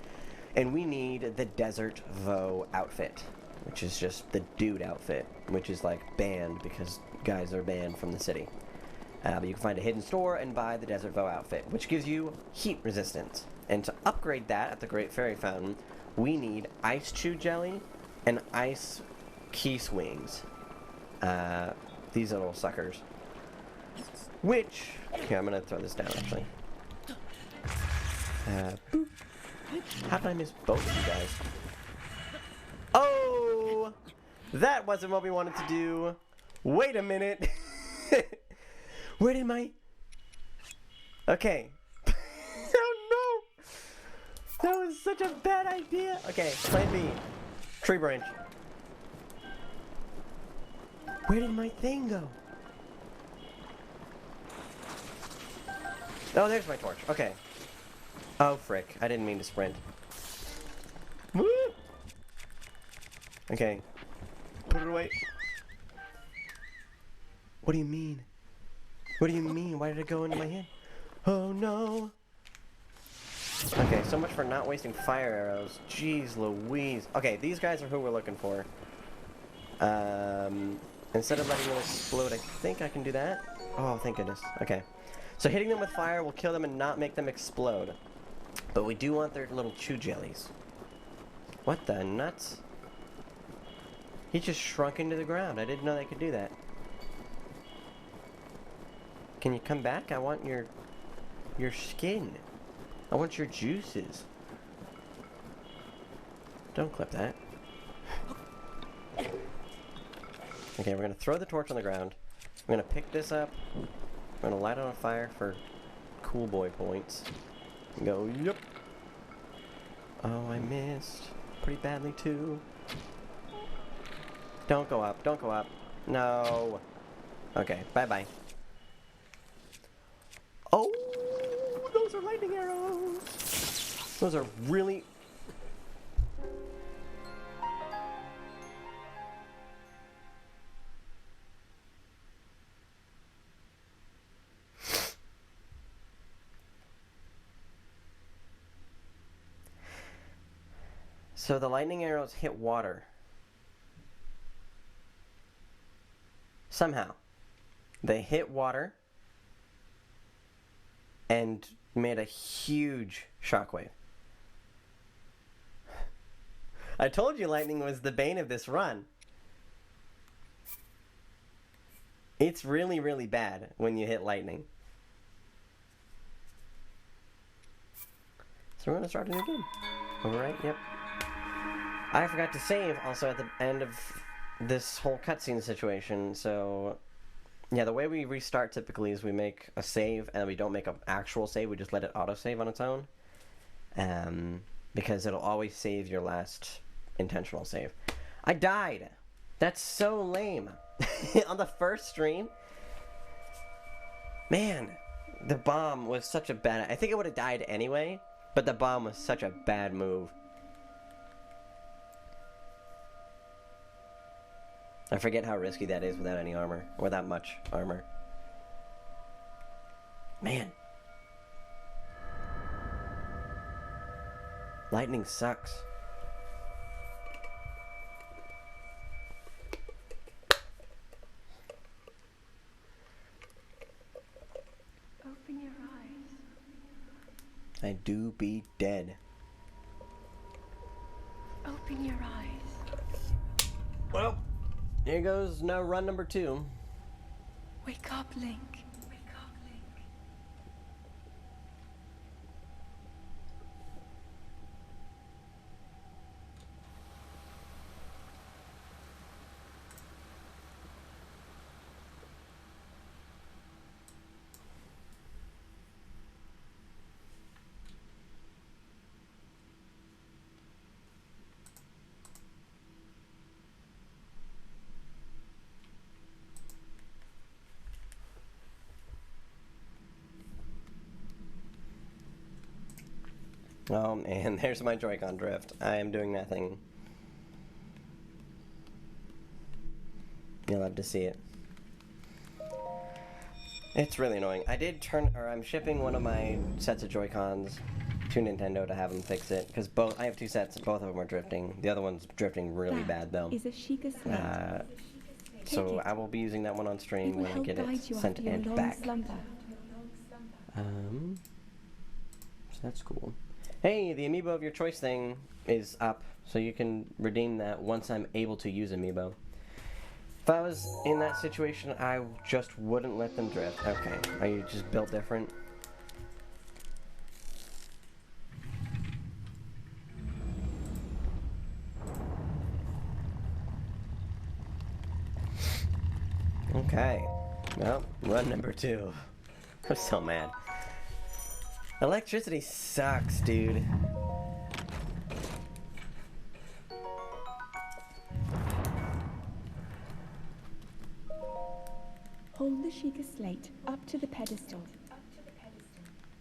And we need the Desert Vo outfit, which is just the dude outfit, which is like banned because guys are banned from the city. But you can find a hidden store and buy the Desert Vo outfit, which gives you heat resistance. And to upgrade that at the Great Fairy Fountain, we need Ice Chew Jelly and Ice Keese Wings. These little suckers. Which, here, I'm gonna throw this down actually. Boop. How did I miss both of you guys? Oh! That wasn't what we wanted to do. Wait a minute. Where did my... Okay. Oh no! That was such a bad idea. Okay, plan B. Tree branch. Where did my thing go? Oh, there's my torch. Okay. Oh, frick. I didn't mean to sprint. Woo! Okay. Put it away. What do you mean? What do you mean? Why did it go into my hand? Oh, no. Okay, so much for not wasting fire arrows. Jeez Louise. Okay, these guys are who we're looking for. Instead of letting them explode, I think I can do that. Oh, thank goodness. Okay. So hitting them with fire will kill them and not make them explode. But we do want their little chew jellies. What the nuts? He just shrunk into the ground. I didn't know they could do that. Can you come back? I want your skin. I want your juices. Don't clip that. Okay, we're gonna throw the torch on the ground. I'm gonna pick this up. I'm gonna light on a fire for cool boy points. Go, yep. Oh, I missed pretty badly too. Don't go up, don't go up. No. Okay, bye-bye. Oh, those are lightning arrows. Those are really... So the lightning arrows hit water. Somehow. They hit water and made a huge shockwave. I told you lightning was the bane of this run. It's really, really bad when you hit lightning. So we're going to start a new game. Alright, yep. I forgot to save also at the end of this whole cutscene situation, so... Yeah, the way we restart typically is we make a save, and we don't make an actual save, we just let it autosave on its own. Because it'll always save your last intentional save. I died! That's so lame. On the first stream? Man, the bomb was such a bad... I think it would have died anyway, but the bomb was such a bad move. I forget how risky that is without any armor, or that much armor. Man. Lightning sucks. Open your eyes. I do be dead. Open your eyes. Well, here goes now run number 2. Wake up, Link. Wake up, Link. Oh man, there's my Joy-Con drift. I am doing nothing. You'll love to see it. It's really annoying. I'm shipping one of my sets of Joy-Cons to Nintendo to have them fix it, because I have two sets, both of them are drifting. The other one's drifting really bad though. Is a Sheikah slate. So I will be using that one on stream when I get it sent and back. So that's cool. Hey, the amiibo of your choice thing is up, so you can redeem that once I'm able to use amiibo. If I was in that situation, I just wouldn't let them drift. Okay, are you just built different? Okay, well, run number 2. I'm so mad. Electricity sucks, dude. Hold the Sheikah slate up to the pedestal.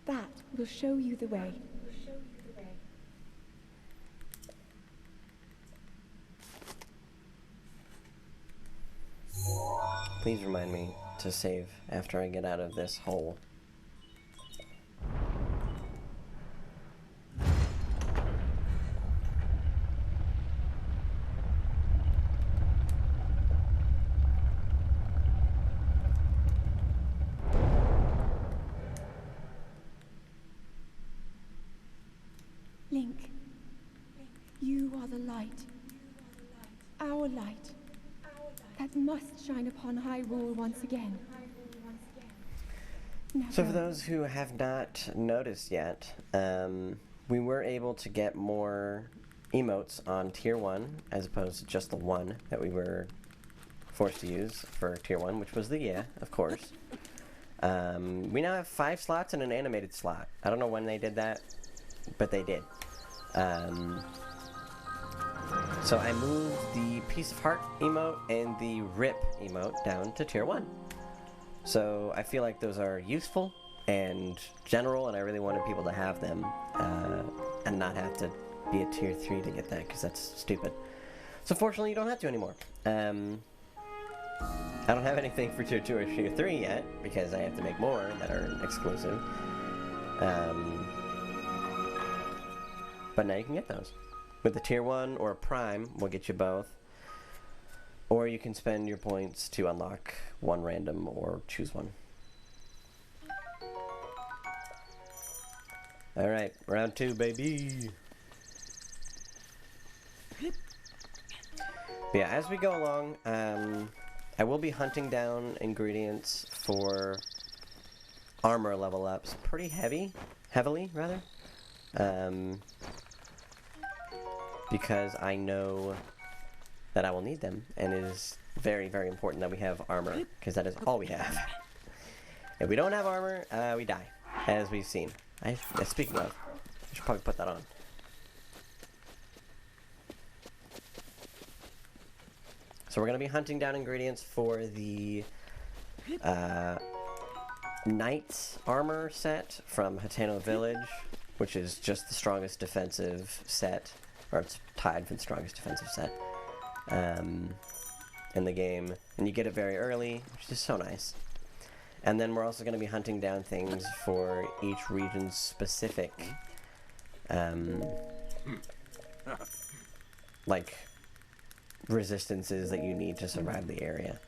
That will show you the way. Please remind me to save after I get out of this hole. Link, you are the light. Our light. That must shine upon Hyrule once again. So for those who have not noticed yet, we were able to get more emotes on Tier 1, as opposed to just the one that we were forced to use for Tier 1, which was the yeah, of course. We now have 5 slots and an animated slot. I don't know when they did that, but they did. So I moved the Piece of Heart emote and the Rip emote down to Tier 1. So I feel like those are useful and general, and I really wanted people to have them and not have to be a Tier 3 to get that, because that's stupid. So fortunately you don't have to anymore. I don't have anything for Tier 2 or Tier 3 yet, because I have to make more that are exclusive. But now you can get those. With the Tier 1 or a Prime, we'll get you both. Or you can spend your points to unlock one random or choose one. Alright, round 2, baby! But yeah, as we go along, I will be hunting down ingredients for armor level ups pretty heavily, rather. Because I know that I will need them, and it is very, very important that we have armor, because that is all we have. If we don't have armor, we die, as we've seen. Speaking of, I should probably put that on. So we're going to be hunting down ingredients for the Knight's armor set from Hateno Village, which is just the strongest defensive set, or it's tied for the strongest defensive set in the game. And you get it very early, which is so nice. And then we're also going to be hunting down things for each region's specific, like, resistances that you need to survive the area.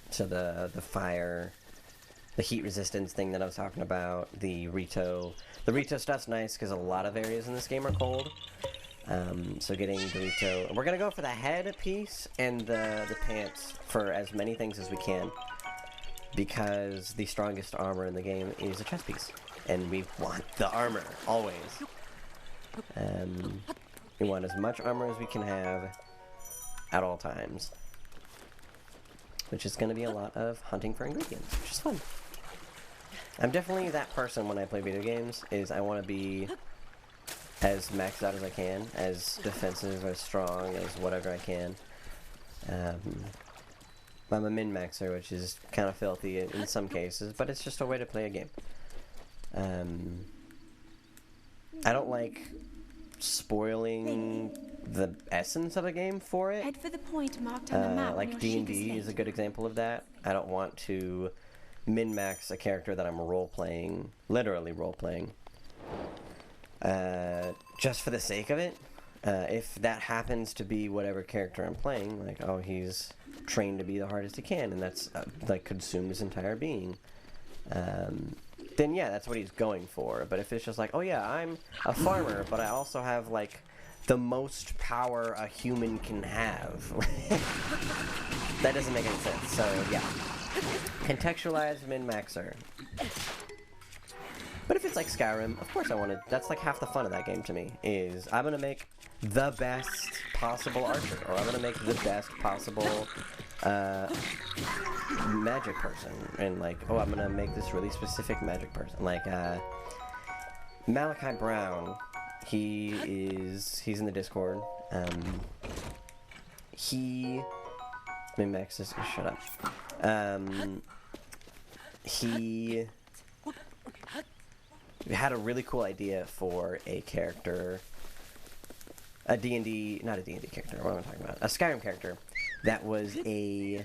So the fire, the heat resistance thing that I was talking about, the Rito stuff's nice because a lot of areas in this game are cold. So getting the Rito, we're gonna go for the head piece and the pants for as many things as we can, because the strongest armor in the game is a chest piece, and we want the armor always. We want as much armor as we can have at all times, which is going to be a lot of hunting for ingredients, which is fun. I'm definitely that person when I play video games, is I want to be as maxed out as I can, as defensive, as strong, as whatever I can. I'm a min-maxer, which is kind of filthy in some cases, but it's just a way to play a game. I don't like spoiling the essence of a game for it. Head for the point marked on the map on Like your D&D Sheikah is a slate. good example of that. I don't want to min-max a character that I'm role-playing, literally role-playing, just for the sake of it. If that happens to be whatever character I'm playing, like, oh, he's trained to be the hardest he can, and that's, like, consume his entire being, then yeah, that's what he's going for. But if it's just like, oh yeah, I'm a farmer, but I also have, like, the most power a human can have, that doesn't make any sense. So, yeah. Contextualized min-maxer. But if it's like Skyrim, of course I want to... That's like half the fun of that game to me, is I'm going to make the best possible archer, or I'm going to make the best possible magic person. And like, oh, I'm going to make this really specific magic person. Like, Malachi Brown, he's in the Discord. He... Min-maxes... Shut up. He had a really cool idea for a character, a D&D, not a D&D character, what am I talking about? A Skyrim character that was a,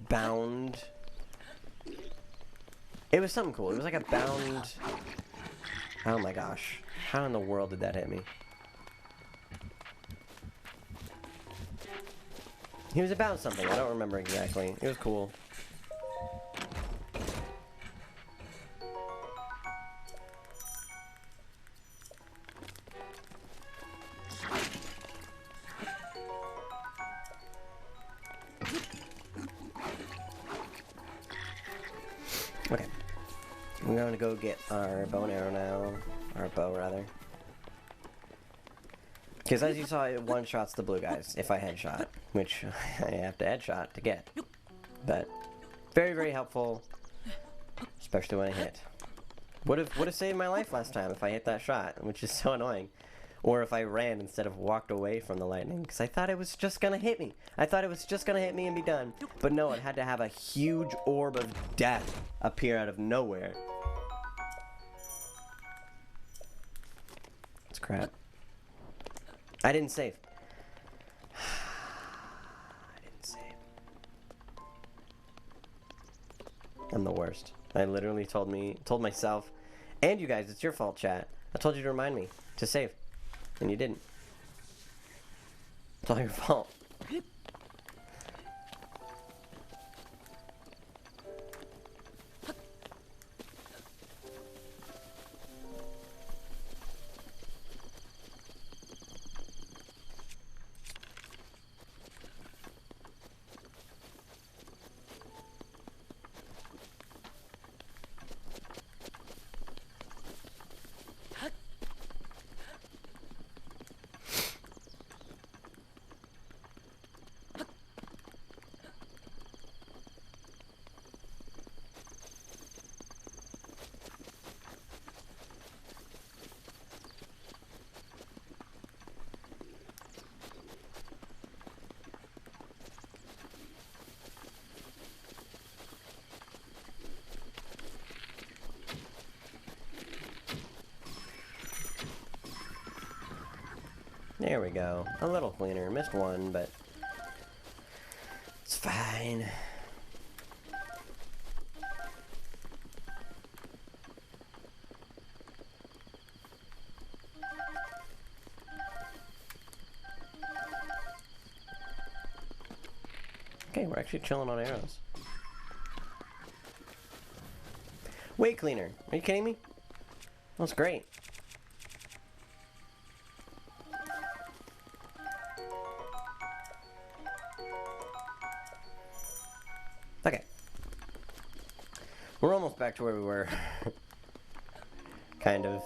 bound, it was something cool. It was like a bound, oh my gosh, how in the world did that hit me? He was about something, I don't remember exactly. It was cool. Okay. I'm going to go get our bow and arrow now. Our bow, rather. Because as you saw, it one-shots the blue guys if I headshot, which I have to headshot to get. But very, very helpful, especially when I hit. Would have saved my life last time if I hit that shot, which is so annoying. Or if I ran instead of walked away from the lightning, because I thought it was just going to hit me. I thought it was just going to hit me and be done. But no, it had to have a huge orb of death appear out of nowhere. It's crap. I didn't save. I didn't save. I'm the worst. I literally told myself, and you guys, it's your fault, chat. I told you to remind me to save, and you didn't. It's all your fault. There we go. A little cleaner. Missed one, but it's fine. Okay, we're actually chilling on arrows. Way cleaner. Are you kidding me? That's great. Okay. We're almost back to where we were. Kind of.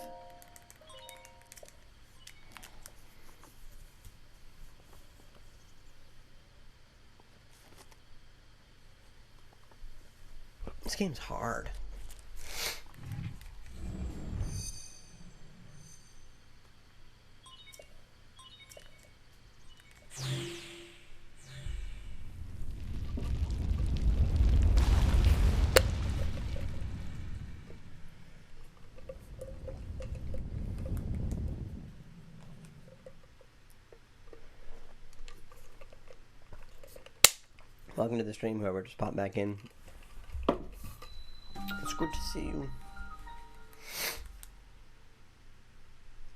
This game's hard. Welcome to the stream, whoever just popped back in. It's good to see you.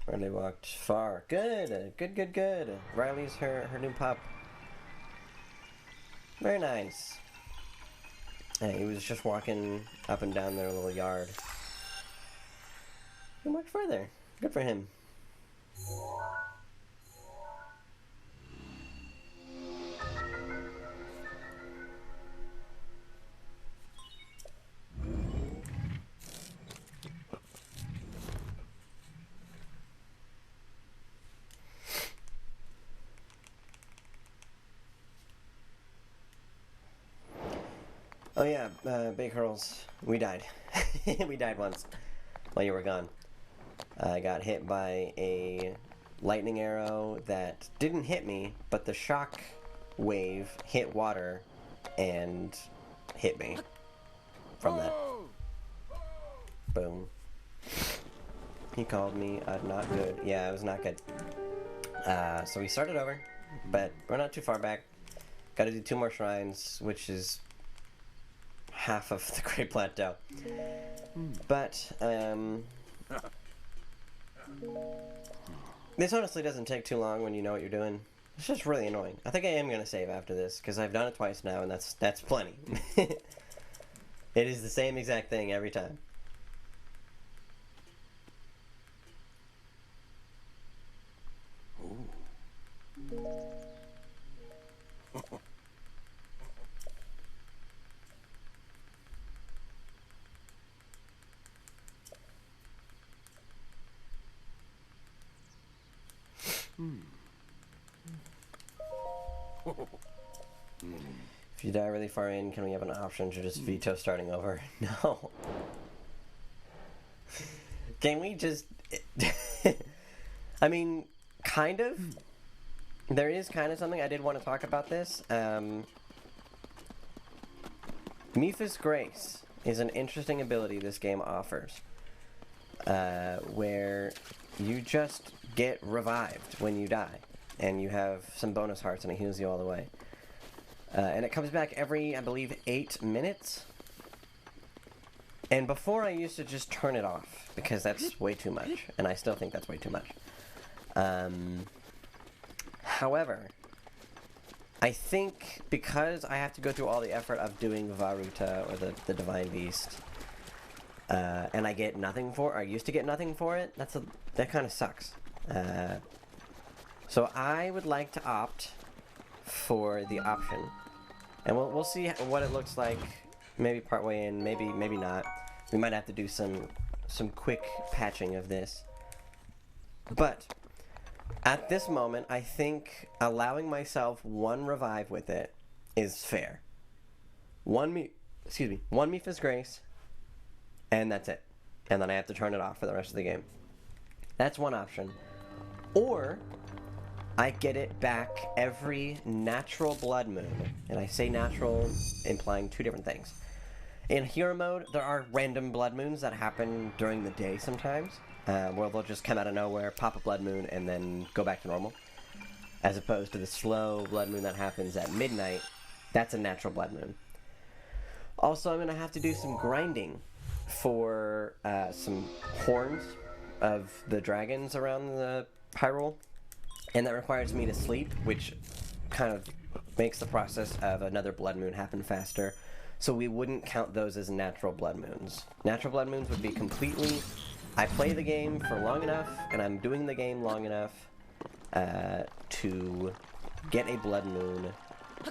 Riley walked far. Good, good. Riley's her new pup. Very nice. Yeah, he was just walking up and down their little yard. He walked further. Good for him. Oh yeah, Big Hurls. We died. We died once while you were gone. I got hit by a lightning arrow that didn't hit me, but the shock wave hit water and hit me from that. Boom. He called me not good. Yeah, it was not good. So we started over, but we're not too far back. Got to do 2 more shrines, which is half of the Great Plateau. But, this honestly doesn't take too long when you know what you're doing. It's just really annoying. I think I am going to save after this, because I've done it twice now, and that's plenty. It is the same exact thing every time. If you die really far in, can we have an option to just veto starting over? No. Can we just... I mean, kind of. There is kind of something. I did want to talk about this. Mipha's Grace is an interesting ability this game offers. Where you just get revived when you die. And you have some bonus hearts and it heals you all the way. And it comes back every, I believe, 8 minutes. And before I used to just turn it off, because that's way too much. And I still think that's way too much. However, I think because I have to go through all the effort of doing Varuta, or the Divine Beast, and I get nothing for it, or I used to get nothing for it, that kind of sucks. So I would like to opt for the option, and we'll see what it looks like. Maybe partway in, maybe not. We might have to do some quick patching of this. But at this moment, I think allowing myself 1 revive with it is fair. One Mipha's Grace, and that's it. And then I have to turn it off for the rest of the game. That's one option. Or I get it back every natural blood moon. And I say natural, implying 2 different things. In hero mode, there are random blood moons that happen during the day sometimes, where they'll just come out of nowhere, pop a blood moon, and then go back to normal. As opposed to the slow blood moon that happens at midnight. That's a natural blood moon. Also, I'm going to have to do some grinding for some horns of the dragons around the Hyrule. And that requires me to sleep, which kind of makes the process of another blood moon happen faster. So we wouldn't count those as natural blood moons. Natural blood moons would be completely... I play the game for long enough, and I'm doing the game long enough to get a blood moon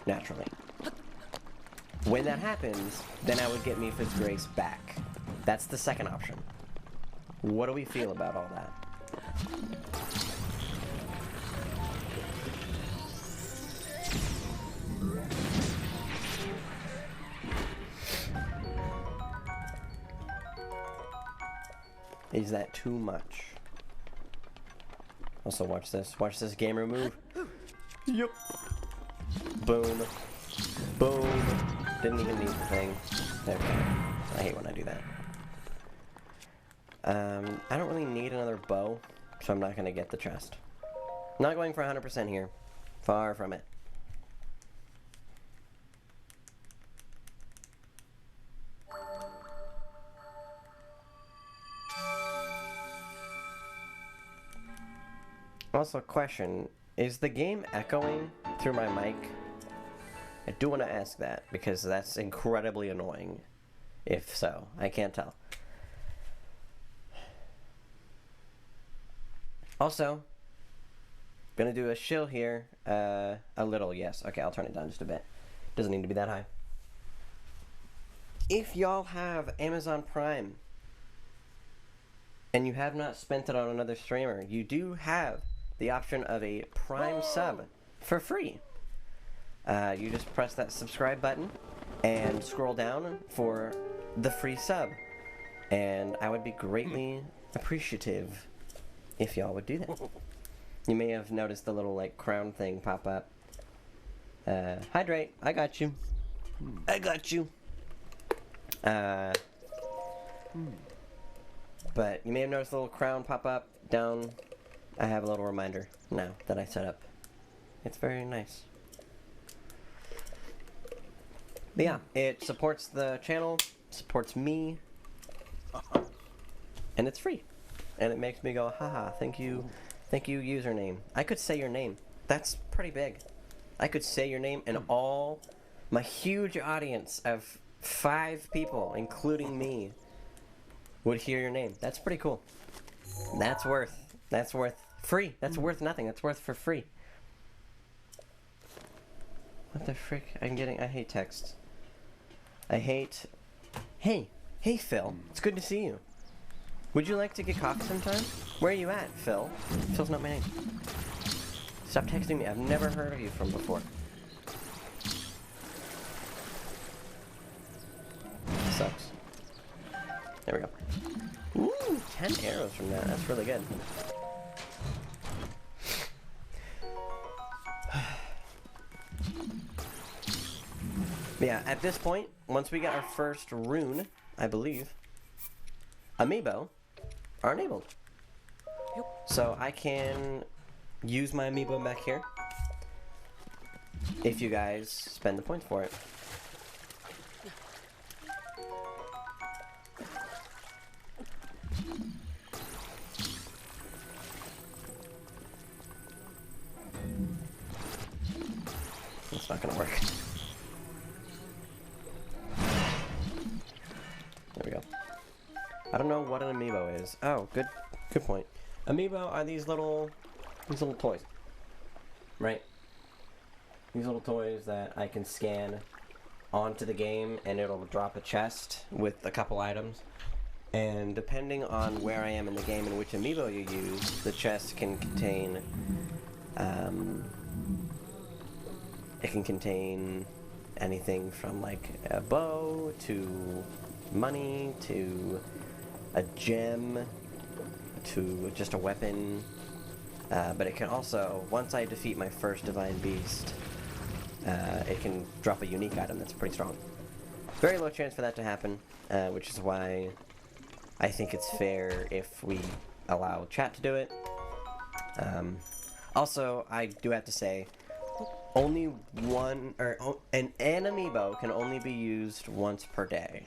naturally. When that happens, then I would get Mipha's Grace back. That's the second option. What do we feel about all that? Is that too much? Also, watch this. Watch this gamer move. Yep. Boom. Boom. Didn't even need the thing. Okay. I hate when I do that. I don't really need another bow, so I'm not going to get the chest. Not going for 100% here. Far from it. Also, question, is the game echoing through my mic? I do want to ask that, because that's incredibly annoying. If so, I can't tell. Also, gonna do a shill here, a little, yes. Okay, I'll turn it down just a bit. Doesn't need to be that high. If y'all have Amazon Prime, and you have not spent it on another streamer, you do have the option of a Prime sub for free. You just press that subscribe button and scroll down for the free sub. And I would be greatly appreciative if y'all would do that. You may have noticed the little like crown thing pop up. Hydrate, I got you. I got you. But you may have noticed a little crown pop up down. I have a little reminder now that I set up. It's very nice. But yeah, it supports the channel, supports me, and it's free. And it makes me go, haha, thank you, username. I could say your name. That's pretty big. I could say your name and all my huge audience of 5 people, including me, would hear your name. That's pretty cool. That's worth free. That's worth nothing. That's worth for free. What the frick? I hate text. Hey Phil. It's good to see you. Would you like to get coffee sometime? Where are you at, Phil? Phil's not my name. Stop texting me. I've never heard of you from before. Sucks. There we go. Ooh, 10 arrows from that. That's really good. Yeah, at this point, once we get our first rune, I believe, amiibo are enabled. So I can use my amiibo back here if you guys spend the points for it. It's not gonna work. There we go. I don't know what an amiibo is. Oh, good point. Amiibo are these little toys, right? These little toys that I can scan onto the game and it'll drop a chest with a couple items. And depending on where I am in the game and which amiibo you use, the chest can contain, it can contain anything from like a bow to money to a gem to just a weapon. But it can also, once I defeat my first divine beast, it can drop a unique item that's pretty strong. Very low chance for that to happen, which is why I think it's fair if we allow chat to do it. Also, I do have to say, only one, or an amiibo can only be used once per day,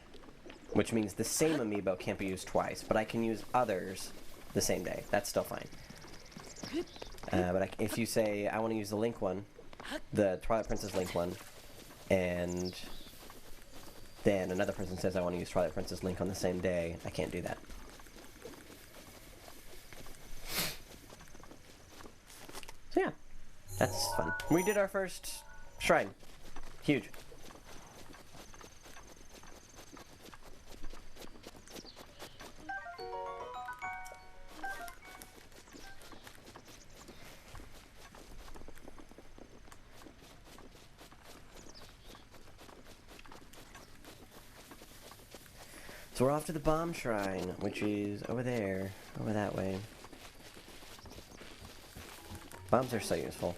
which means the same amiibo can't be used twice, but I can use others the same day. That's still fine. But if you say, I want to use the Link one, the Twilight Princess Link one, and then another person says I want to use Twilight Princess Link on the same day, I can't do that. So yeah, that's fun. We did our first shrine. Huge. So we're off to the bomb shrine, which is over there, over that way. Bombs are so useful.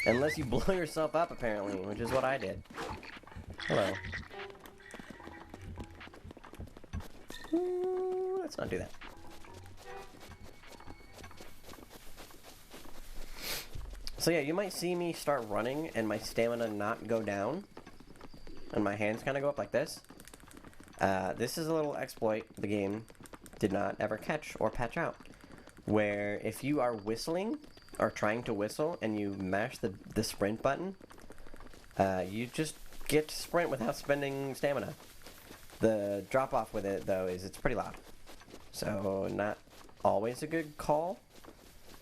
Unless you blow yourself up, apparently, which is what I did. Hello. Ooh, let's not do that. So yeah, you might see me start running and my stamina not go down. And my hands kind of go up like this. This is a little exploit the game did not ever catch or patch out, where if you are whistling are trying to whistle and you mash the sprint button, you just get to sprint without spending stamina. The drop off with it, though, is it's pretty loud. So not always a good call,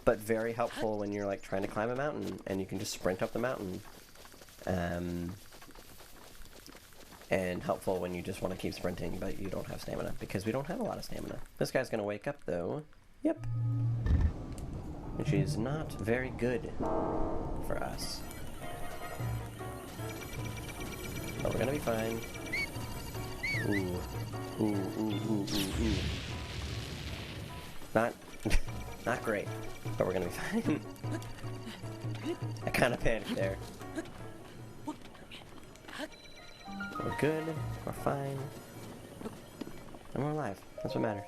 but very helpful when you're like trying to climb a mountain and you can just sprint up the mountain. And helpful when you just want to keep sprinting but you don't have stamina, because we don't have a lot of stamina. This guy's gonna wake up though. Yep. Which is not very good for us. But we're gonna be fine. Ooh. Ooh, ooh, ooh, ooh, ooh. Not great, but we're gonna be fine. I kinda panicked there. We're good, we're fine, and we're alive. That's what matters.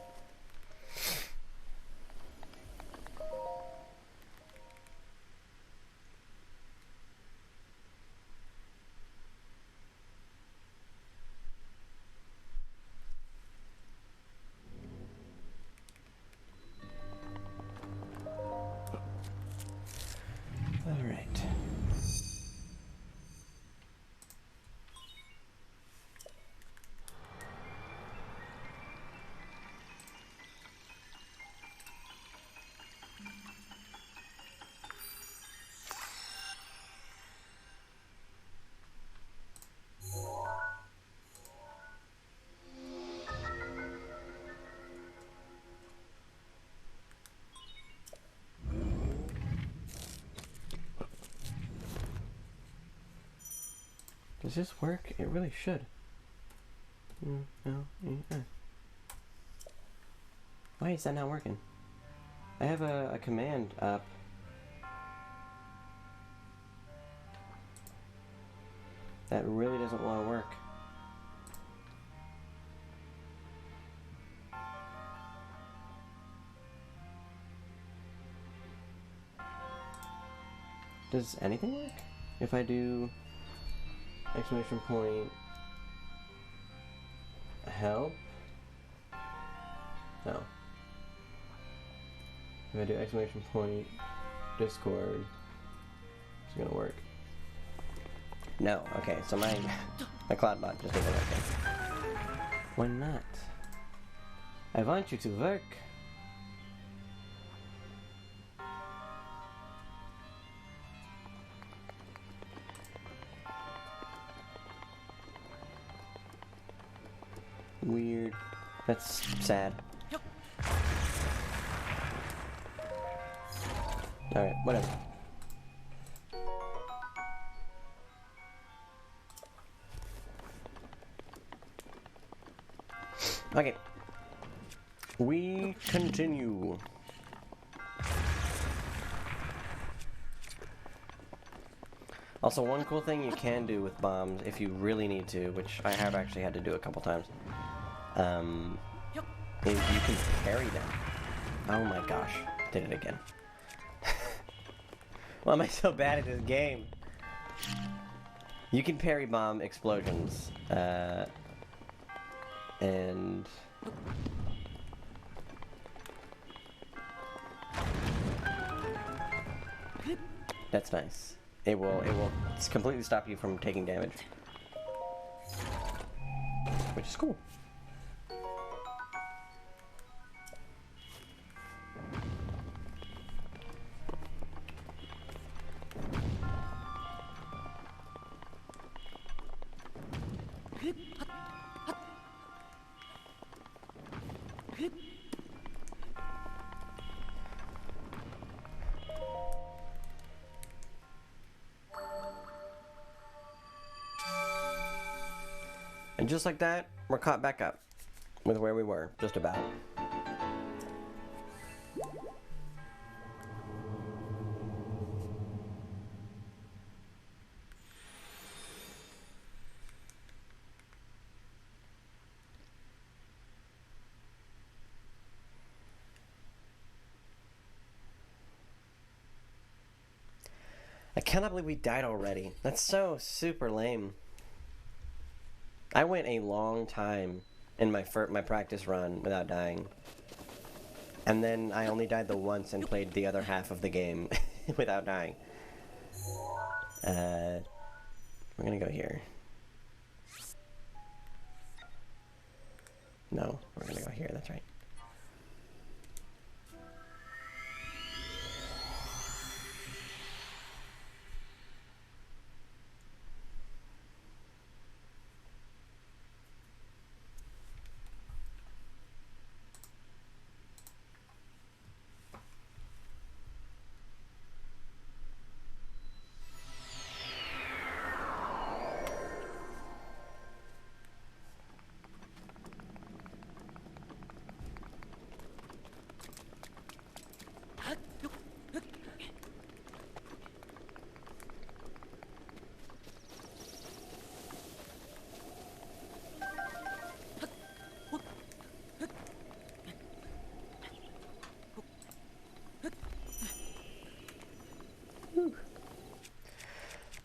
All right. Does this work? It really should. Why is that not working? I have a command up. That really doesn't want to work. Does anything work? If I do exclamation point help? No. If I do exclamation point Discord, it's gonna work. No, okay, so my CloudBot just isn't working. Why not? I want you to work. Weird. That's sad. Alright, whatever. Okay. We continue. Also, one cool thing you can do with bombs, if you really need to, which I have actually had to do a couple times, is you can parry them. Oh my gosh, did it again. Why am I so bad at this game? You can parry bomb explosions, and that's nice. It will completely stop you from taking damage, which is cool. And just like that, we're caught back up with where we were, just about. I cannot believe we died already. That's so super lame. I went a long time in my practice run without dying. And then I only died the once and played the other half of the game without dying. We're gonna go here. No, we're gonna go here, that's right.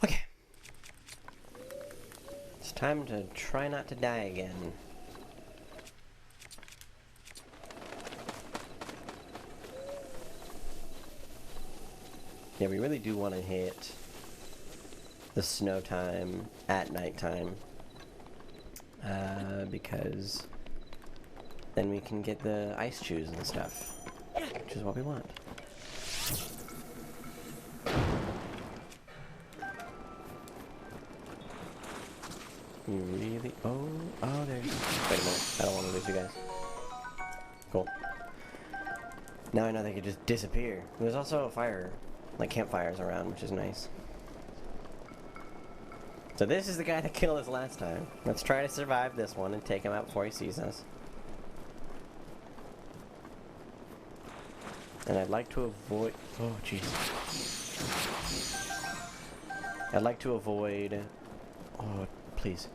Okay. It's time to try not to die again. Yeah, we really do want to hit the snow time at nighttime. Because then we can get the ice chews and stuff, which is what we want. You really? Oh, there's... Wait a minute, I don't want to lose you guys. Cool. Now I know they could just disappear. There's also a fire, like campfires around, which is nice. So this is the guy that killed us last time. Let's try to survive this one and take him out before he sees us. And I'd like to avoid... Oh, jeez. I'd like to avoid... Oh, please.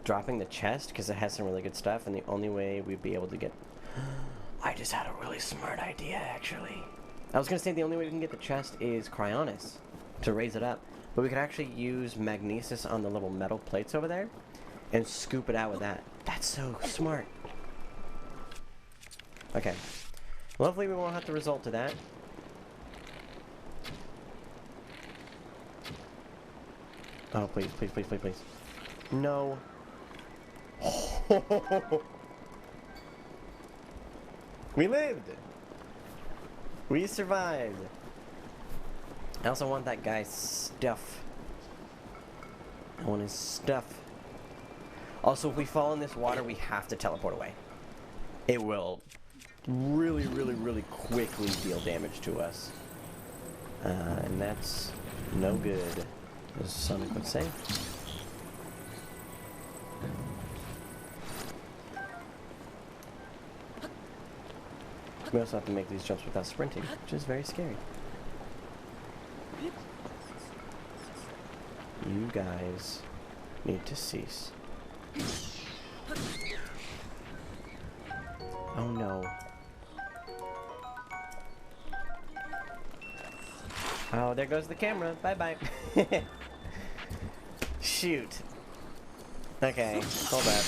Dropping the chest, because it has some really good stuff, and the only way we'd be able to get... I just had a really smart idea, actually. I was going to say the only way we can get the chest is Cryonis, to raise it up. But we could actually use Magnesis on the little metal plates over there, and scoop it out with that. That's so smart. Okay. Well, hopefully we won't have to resort to that. Oh, please, please, please, please, please. No. We lived! We survived! I also want that guy's stuff. I want his stuff. Also, if we fall in this water, we have to teleport away. It will really, really, really quickly deal damage to us. And that's no good, as Sonic would say. We also have to make these jumps without sprinting, which is very scary. You guys need to cease. Oh no. Oh, there goes the camera. Bye-bye. Shoot. Okay, hold up.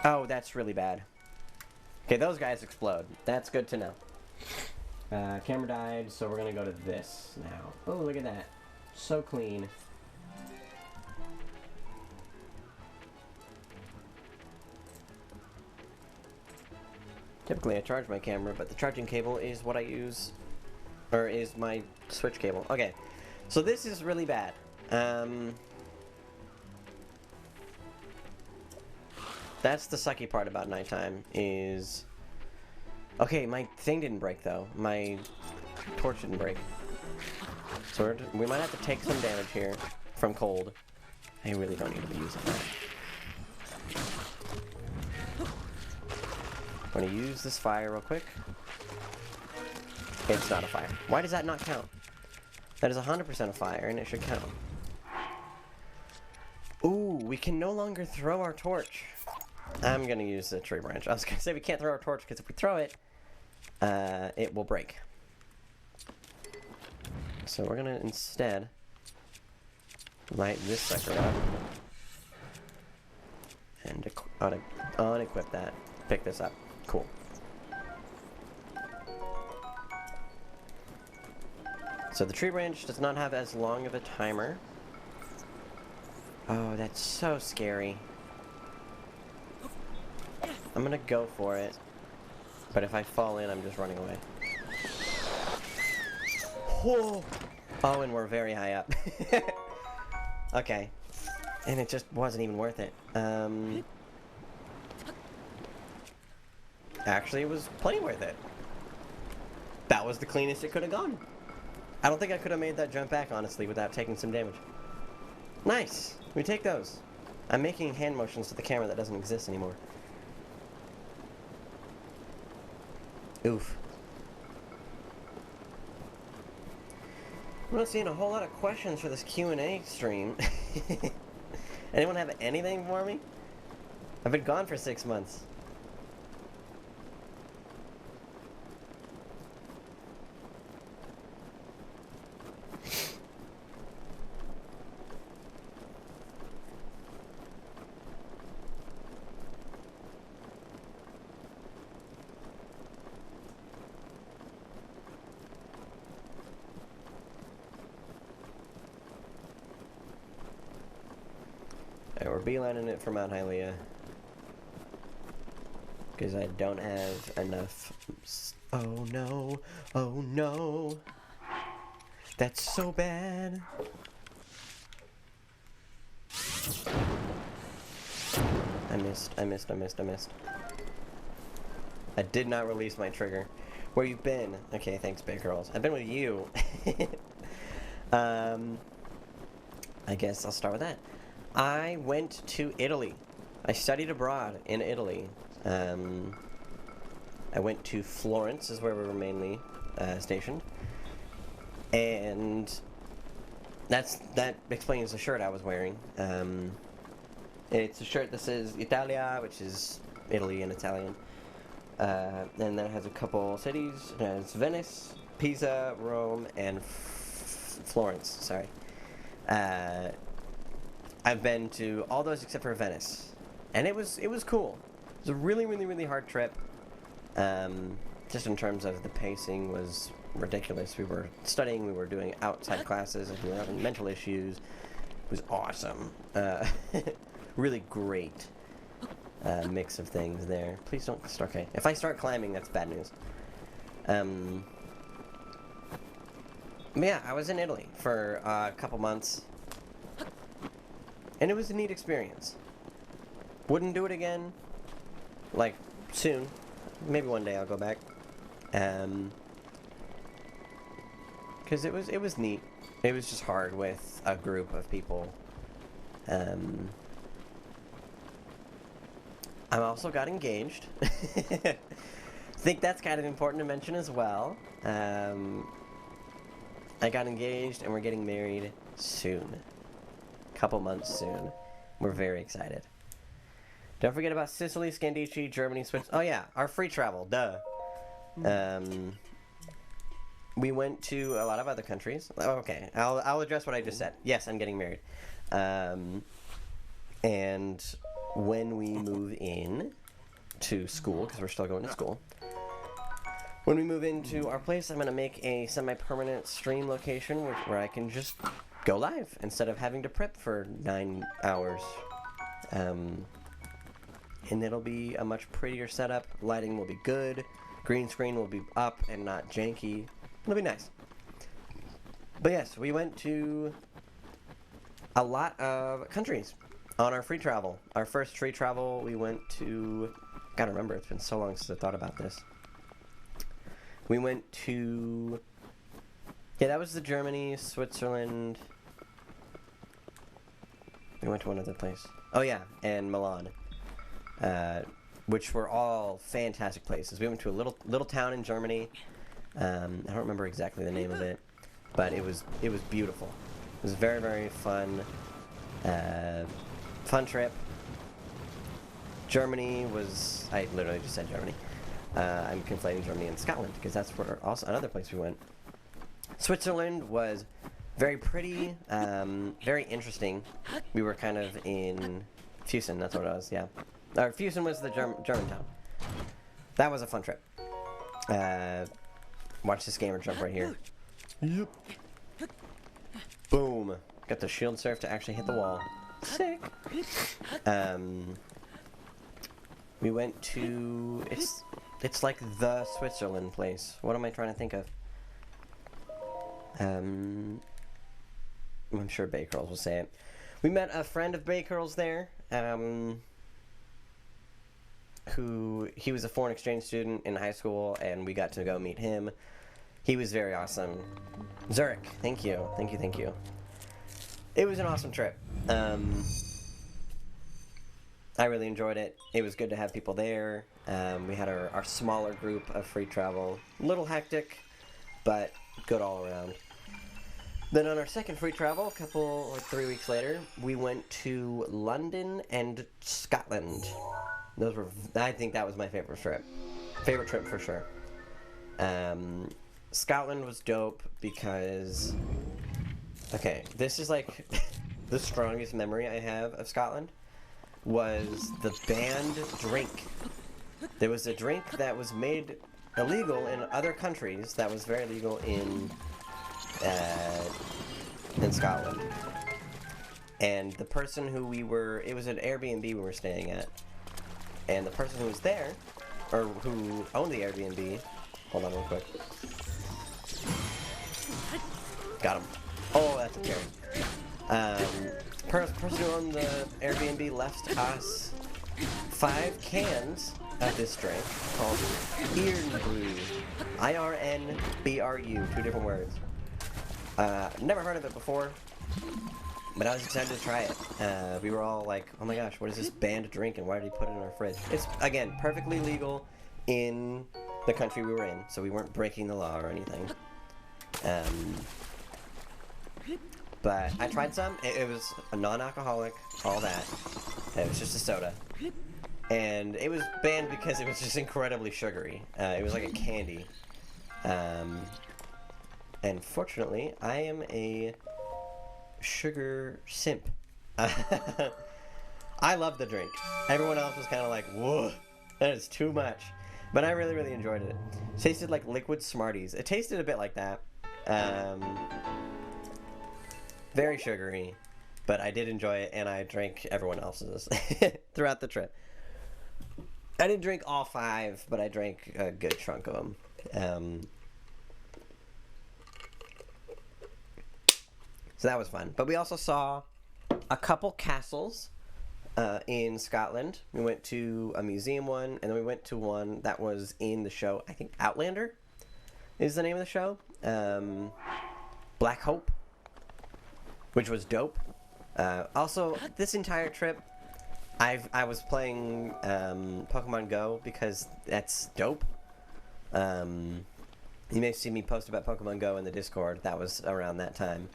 Oh, that's really bad. Okay, those guys explode. That's good to know. Camera died, so we're gonna go to this now. Oh, look at that. So clean. Typically I charge my camera, but the charging cable is what I use, or is my switch cable. Okay, so this is really bad. That's the sucky part about nighttime is... Okay, my thing didn't break though. My torch didn't break. So we might have to take some damage here from cold. I really don't need to be using that. I'm gonna use this fire real quick. It's not a fire. Why does that not count? That is 100% a fire, and it should count. Ooh, we can no longer throw our torch. I'm gonna use the tree branch. I was gonna say we can't throw our torch, because if we throw it, it will break. So we're gonna instead light this sucker up and unequip that. Pick this up. Cool. So the tree branch does not have as long of a timer. Oh, that's so scary. I'm gonna go for it. But if I fall in, I'm just running away. Whoa! Oh, and we're very high up. Okay. And it just wasn't even worth it. Actually, it was plenty worth it. That was the cleanest it could have gone. I don't think I could have made that jump back, honestly, without taking some damage. Nice! We take those. I'm making hand motions to the camera that doesn't exist anymore. Oof. I'm not seeing a whole lot of questions for this Q&A stream. Anyone have anything for me? I've been gone for 6 months. Alright, we're beelining it for Mount Hylia. Because I don't have enough... Oh no! Oh no! That's so bad! I missed. I did not release my trigger. Where you been? Okay, thanks, big girls. I've been with you. I guess I'll start with that. I went to Italy. I studied abroad in Italy. I went to Florence, is where we were mainly stationed. And that explains the shirt I was wearing. It's a shirt that says Italia, which is Italy in Italian. And then it has a couple cities. It has Venice, Pisa, Rome, and Florence. Sorry. I've been to all those except for Venice, and it was cool. It was a really hard trip. Just in terms of the pacing was ridiculous. We were studying, we were doing outside classes, we were having mental issues. It was awesome. Really great mix of things there. Please don't start. Okay, if I start climbing, that's bad news. But yeah, I was in Italy for a couple months. And it was a neat experience. Wouldn't do it again, like, soon. Maybe one day I'll go back. Because it was neat. It was just hard with a group of people. I also got engaged. Think that's kind of important to mention as well. I got engaged and we're getting married soon. Couple months soon. We're very excited. Don't forget about Sicily, Scandicci, Germany, Switzerland. Oh yeah, our free travel, duh. We went to a lot of other countries. Oh, okay, I'll address what I just said. Yes, I'm getting married. And when we move in to school, because we're still going to school, when we move into our place, I'm going to make a semi-permanent stream location where I can just go live instead of having to prep for 9 hours. And it'll be a much prettier setup. Lighting will be good. Green screen will be up and not janky. It'll be nice. But yes, we went to a lot of countries on our free travel. Our first free travel, we went to... Gotta remember, it's been so long since I thought about this. We went to... Yeah, that was the Germany, Switzerland... We went to one other place. Oh yeah, and Milan. Which were all fantastic places. We went to a little town in Germany. I don't remember exactly the name of it, but it was beautiful. It was very, very fun. Fun trip. Germany was... I literally just said Germany. I'm conflating Germany and Scotland, because that's where also another place we went. Switzerland was very pretty, very interesting. We were kind of in Fusen, that's what it was, yeah. Or Fusen was the German town. That was a fun trip. Watch this gamer jump right here. Yep. Boom. Got the shield surf to actually hit the wall. Sick. We went to... It's like the Switzerland place. What am I trying to think of? I'm sure Bay Curls will say it. We met a friend of Bay Curls there. He was a foreign exchange student in high school, and we got to go meet him. He was very awesome. Zurich, thank you. Thank you. It was an awesome trip. I really enjoyed it. It was good to have people there. We had our smaller group of free travel. A little hectic, but good all around. Then on our second free travel, 3 weeks later, we went to London and Scotland. I think that was my favorite trip. Favorite trip for sure. Scotland was dope because... Okay, this is like the strongest memory I have of Scotland was the banned drink. There was a drink that was made illegal in other countries that was very legal in Scotland. And the person who it was an Airbnb we were staying at. And the person who was there, or who owned the Airbnb, hold on real quick. Got him. Oh, that's a carry. Person who owned the Airbnb left us 5 cans of this drink called Irn-Bru. I-R-N-B-R-U, 2 different words. Never heard of it before, but I was excited to try it. We were all like, oh my gosh, what is this banned drink and why did he put it in our fridge? It's, again, perfectly legal in the country we were in, so we weren't breaking the law or anything. But I tried some. It was a non-alcoholic, all that. It was just a soda. And it was banned because it was just incredibly sugary. It was like a candy. And fortunately, I am a sugar simp. I love the drink. Everyone else was kind of like, whoa, that is too much. But I really, really enjoyed it. It tasted like liquid Smarties. It tasted a bit like that. Very sugary, but I did enjoy it, and I drank everyone else's throughout the trip. I didn't drink all 5, but I drank a good chunk of them. So that was fun. But we also saw a couple castles in Scotland. We went to a museum one, and then we went to one that was in the show, I think Outlander is the name of the show. Black Hope, which was dope. Also, this entire trip, I was playing Pokemon Go because that's dope. You may see me post about Pokemon Go in the Discord. That was around that time.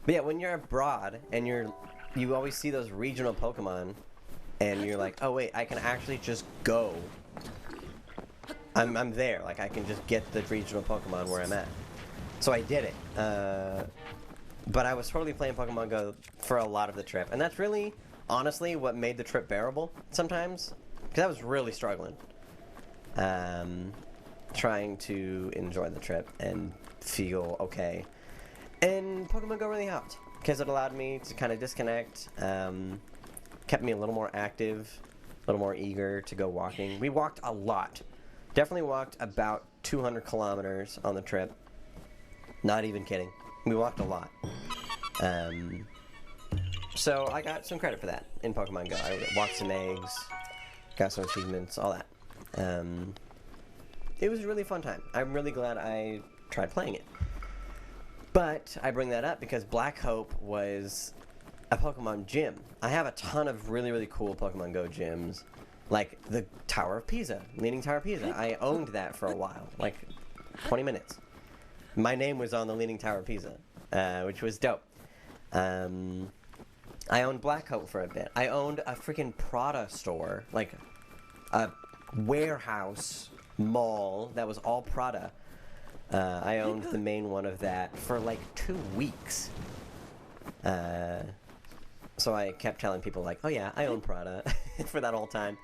But yeah, when you're abroad and you always see those regional Pokemon, and you're like, oh wait, I can actually just go. I'm there. Like I can just get the regional Pokemon where I'm at. So I did it. But I was totally playing Pokemon Go for a lot of the trip. And that's really, honestly, what made the trip bearable sometimes. Because I was really struggling. Trying to enjoy the trip and feel okay. And Pokemon Go really helped. Because it allowed me to kind of disconnect. Kept me a little more active. A little more eager to go walking. We walked a lot. Definitely walked about 200 kilometers on the trip. Not even kidding. We walked a lot. So I got some credit for that in Pokemon Go. I walked some eggs, got some achievements, all that. It was a really fun time. I'm really glad I tried playing it. But I bring that up because Black Hope was a Pokemon gym. I have a ton of really, really cool Pokemon Go gyms. Like the Tower of Pisa, Leaning Tower of Pisa. I owned that for a while, like 20 minutes. My name was on the Leaning Tower of Pisa, which was dope. I owned Black Hope for a bit. I owned a freaking Prada store, like a warehouse mall that was all Prada. I owned the main one of that for like 2 weeks. So I kept telling people like, oh yeah, I own Prada for that whole time.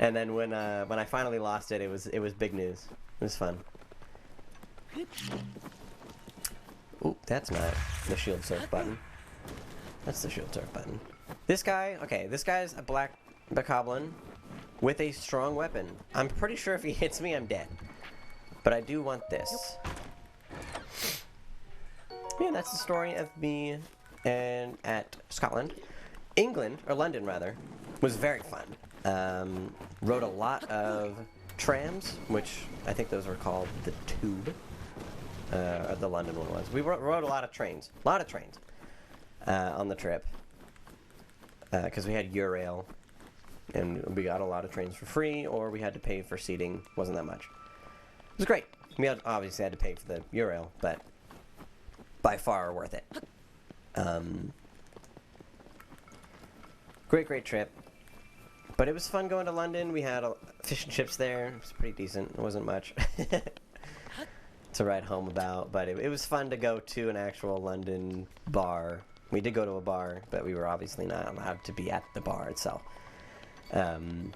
And then when I finally lost it, it was big news. It was fun. Ooh, that's not the shield surf button. That's the shield surf button. This guy, okay, this guy's a black bokoblin with a strong weapon. I'm pretty sure if he hits me, I'm dead. But I do want this. Yeah, that's the story of me and at Scotland. England, or London rather, was very fun. Rode a lot of trams, which I think those were called the Tube. The London one was. We rode a lot of trains. On the trip. Because we had Eurail, and we got a lot of trains for free, or we had to pay for seating. Wasn't that much. It was great. We obviously had to pay for the Eurail, but by far worth it. Great trip. But it was fun going to London. We had fish and chips there. It was pretty decent. It wasn't much to write home about, but it was fun to go to an actual London bar. We did go to a bar, but we were obviously not allowed to be at the bar itself. And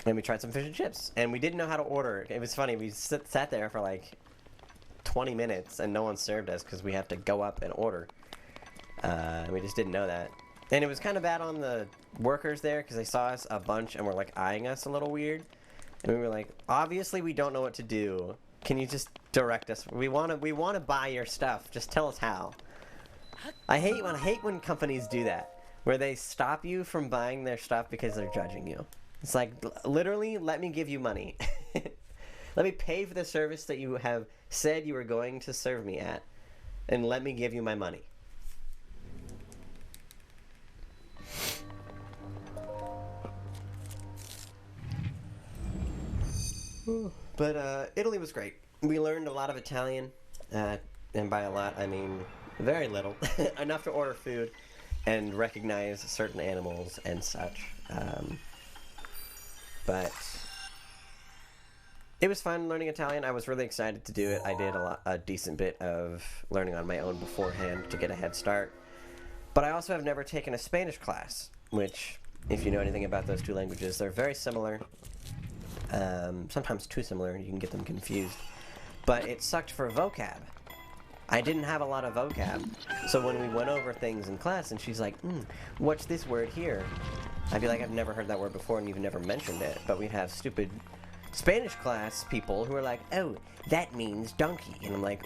we tried some fish and chips, and we didn't know how to order. It was funny. We sat there for like 20 minutes, and no one served us because we have to go up and order. We just didn't know that. And it was kind of bad on the workers there because they saw us a bunch and were like eyeing us a little weird. And we were like, obviously we don't know what to do. Can you just direct us? We want to buy your stuff. Just tell us how. I hate when companies do that, where they stop you from buying their stuff because they're judging you. It's like, literally, let me give you money. Let me pay for the service that you have said you were going to serve me at, and let me give you my money. But Italy was great. We learned a lot of Italian, and by a lot I mean very little. Enough to order food and recognize certain animals and such. But it was fun learning Italian. I was really excited to do it. I did a decent bit of learning on my own beforehand to get a head start. But I also have never taken a Spanish class, which, if you know anything about those two languages, they're very similar. Sometimes too similar, you can get them confused. But it sucked for vocab. I didn't have a lot of vocab. So when we went over things in class and she's like, what's this word here? I'd be like, I've never heard that word before and you've never mentioned it. But we'd have stupid Spanish class people who are like, oh, that means donkey. And I'm like,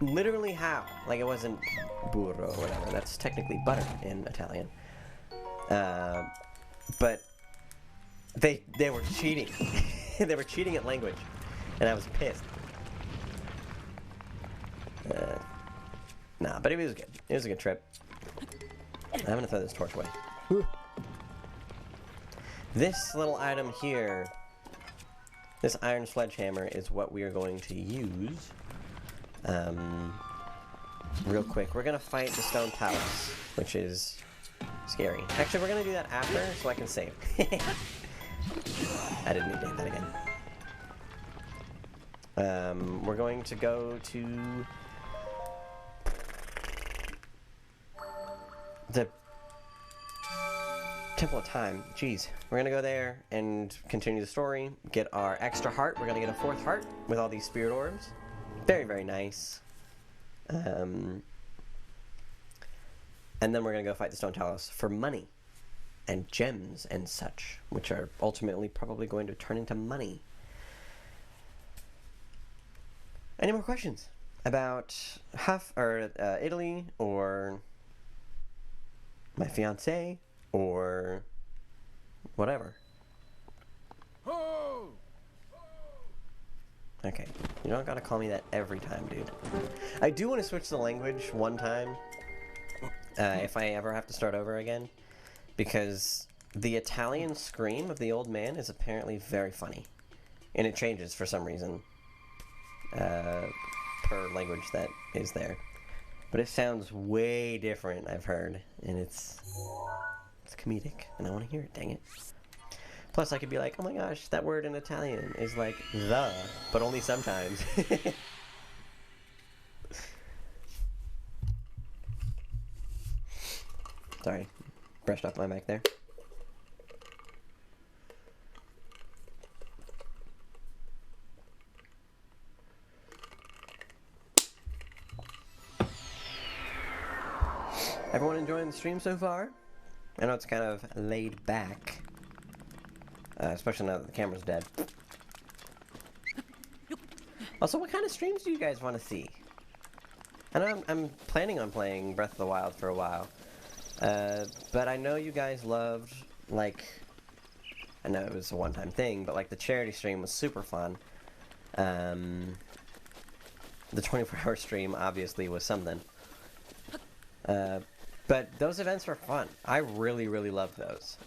literally how? Like it wasn't burro or whatever. That's technically butter in Italian. But they were cheating. They were cheating at language. And I was pissed. Nah, but it was good. It was a good trip. I'm gonna throw this torch away. This little item here, this iron sledgehammer, is what we are going to use. Real quick, we're gonna fight the stone talus, which is scary. Actually, we're gonna do that after, so I can save. I didn't need to hit that again. We're going to go to the Temple of Time. Jeez. We're gonna go there and continue the story, get our extra heart. We're gonna get a 4th heart with all these spirit orbs. Very, very nice. And then we're gonna go fight the stone talus for money and gems and such, which are ultimately probably going to turn into money. Any more questions about Italy, or my fiance, or whatever? Okay, you don't gotta call me that every time, dude. I do want to switch the language one time, if I ever have to start over again, because the Italian scream of the old man is apparently very funny, and it changes for some reason per language that is there. But it sounds way different, I've heard, and it's comedic, and I want to hear it, dang it. Plus, I could be like, oh my gosh, that word in Italian is like the, but only sometimes. Sorry, brushed off my mic there. Everyone enjoying the stream so far? I know it's kind of laid back. Especially now that the camera's dead. Also, what kind of streams do you guys want to see? I know I'm planning on playing Breath of the Wild for a while. But I know you guys loved, like... I know it was a one-time thing, but like the charity stream was super fun. The 24-hour stream obviously was something. But those events were fun. I really, really loved those.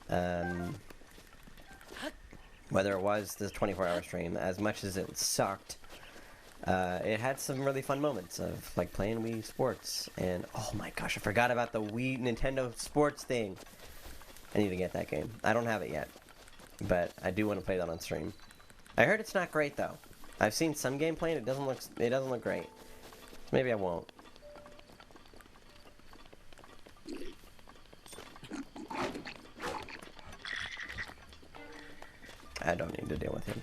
Whether it was the 24-hour stream, as much as it sucked, it had some really fun moments of like playing Wii Sports. And oh my gosh, I forgot about the Wii Nintendo Sports thing. I need to get that game. I don't have it yet, but I do want to play that on stream. I heard it's not great though. I've seen some gameplay and it doesn't look great. So maybe I won't. I don't need to deal with him.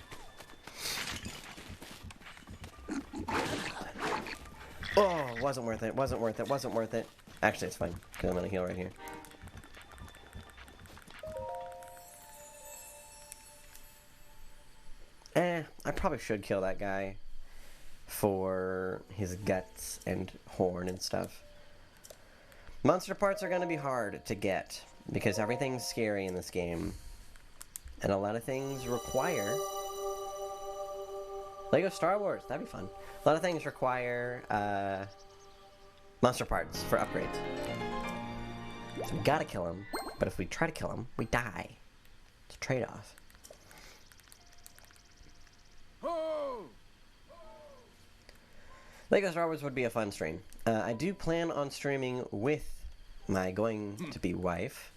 Oh, wasn't worth it, wasn't worth it, wasn't worth it. Actually, it's fine, because I'm gonna heal right here. I probably should kill that guy for his guts and horn and stuff. Monster parts are gonna be hard to get, because everything's scary in this game. And a lot of things require... Lego Star Wars, that'd be fun. A lot of things require monster parts for upgrades. So we gotta kill him, but if we try to kill him, we die. It's a trade-off. Lego Star Wars would be a fun stream. I do plan on streaming with my going-to-be wife.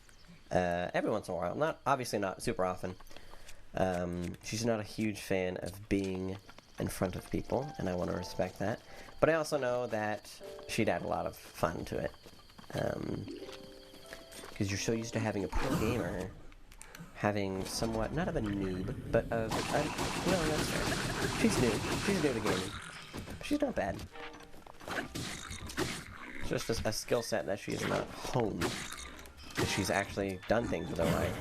Every once in a while. Obviously not super often. She's not a huge fan of being in front of people, and I want to respect that. But I also know that she'd add a lot of fun to it. Because you're so used to having a pro gamer having somewhat, not of a noob, but of, no, that's fair. She's new. She's new to gaming. She's not bad. It's just a skill set that she's not honed. She's actually done things with her life.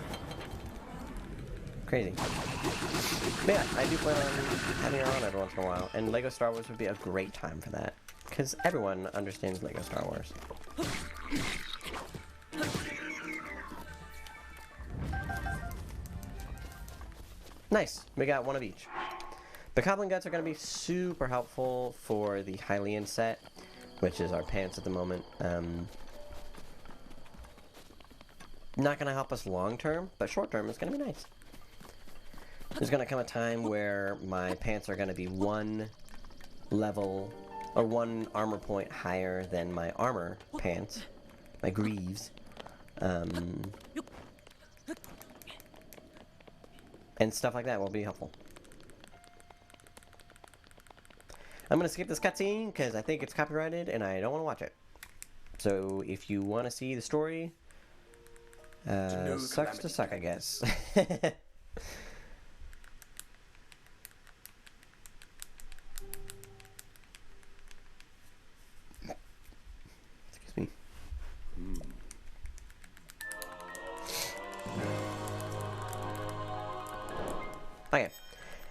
Crazy. But yeah, I do plan on having her on every once in a while, and Lego Star Wars would be a great time for that. Because everyone understands Lego Star Wars. Nice, we got one of each. The Goblin Guts are going to be super helpful for the Hylian set, which is our pants at the moment. Not going to help us long term, but short term it's going to be nice. There's going to come a time where my pants are going to be one level, or one armor point higher than my armor pants, my greaves. And stuff like that will be helpful. I'm going to skip this cutscene because I think it's copyrighted and I don't want to watch it. So if you want to see the story, sucks to suck, I guess. Excuse me. Okay,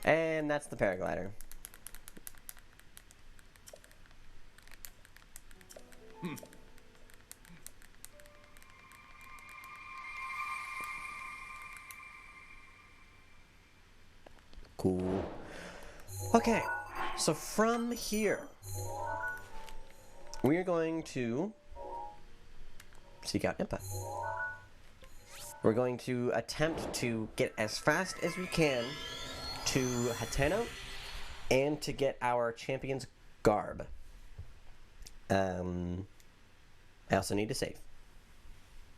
and that's the paraglider. Cool. Okay, so from here, we are going to seek out Impa. We're going to attempt to get as fast as we can to Hateno and to get our champion's garb. I also need to save.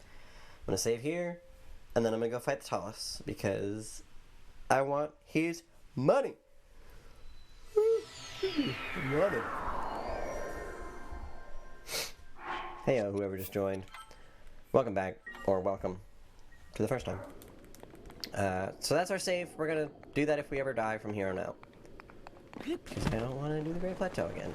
I'm going to save here, and then I'm going to go fight the Talus, because I want his money. Money. Heyo, whoever just joined. Welcome back, or welcome to the first time. So that's our save. We're going to do that if we ever die from here on out. Because I don't want to do the Great Plateau again.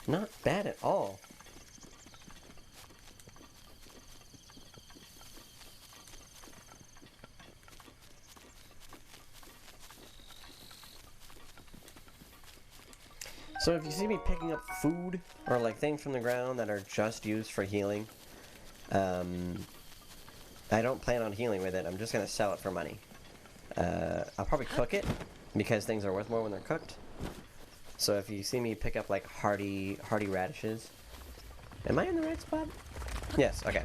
Not bad at all. So if you see me picking up food or like things from the ground that are just used for healing, I don't plan on healing with it. I'm just gonna sell it for money. I'll probably cook it because things are worth more when they're cooked. So if you see me pick up like hardy radishes, am I in the right spot? Yes. Okay.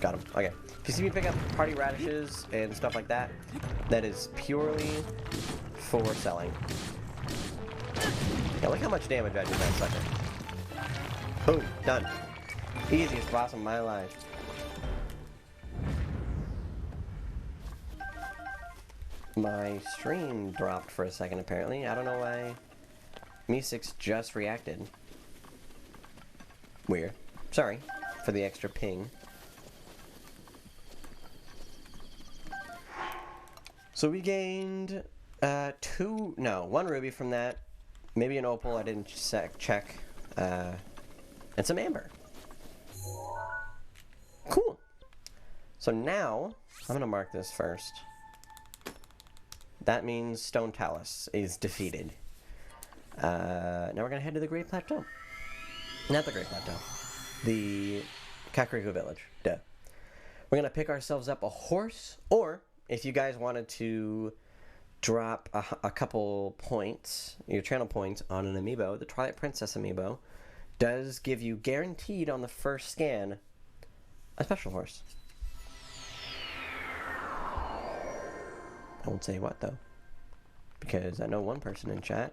Got him. Okay. If you see me pick up hardy radishes and stuff like that, that is purely for selling. Yeah, look how much damage I did that sucker. Boom. Done. Easiest boss of my life. My stream dropped for a second, apparently. I don't know why. Me6 just reacted. Weird. Sorry for the extra ping. So we gained one ruby from that. Maybe an opal, I didn't check. And some amber. Cool. So now, I'm going to mark this first. That means Stone Talus is defeated. Now we're going to head to the Great Plateau. Not the Great Plateau. The Kakariko Village. Duh. We're going to pick ourselves up a horse, or if you guys wanted to drop a couple points, your channel points, on an amiibo, the Twilight Princess amiibo does give you guaranteed on the first scan a special horse. I won't say what though, because I know one person in chat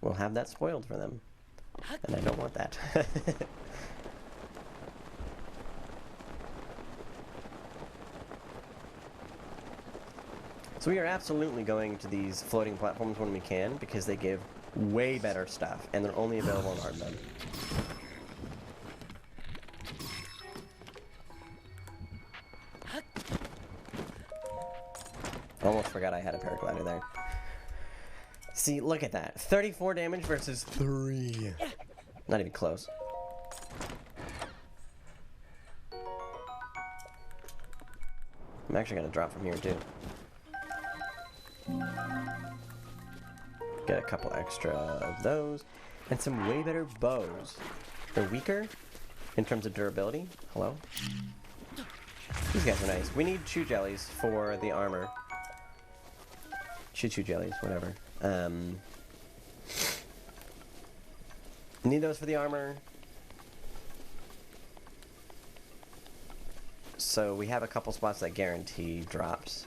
will have that spoiled for them, and I don't want that. So we are absolutely going to these floating platforms when we can, because they give way better stuff, and they're only available on hard mode. Almost forgot I had a paraglider there. See, look at that. 34 damage versus 3. Not even close. I'm actually going to drop from here, too. Get a couple extra of those. And some way better bows. They're weaker in terms of durability. Hello? These guys are nice. We need chew jellies for the armor. Chew jellies, whatever. Need those for the armor. So we have a couple spots that guarantee drops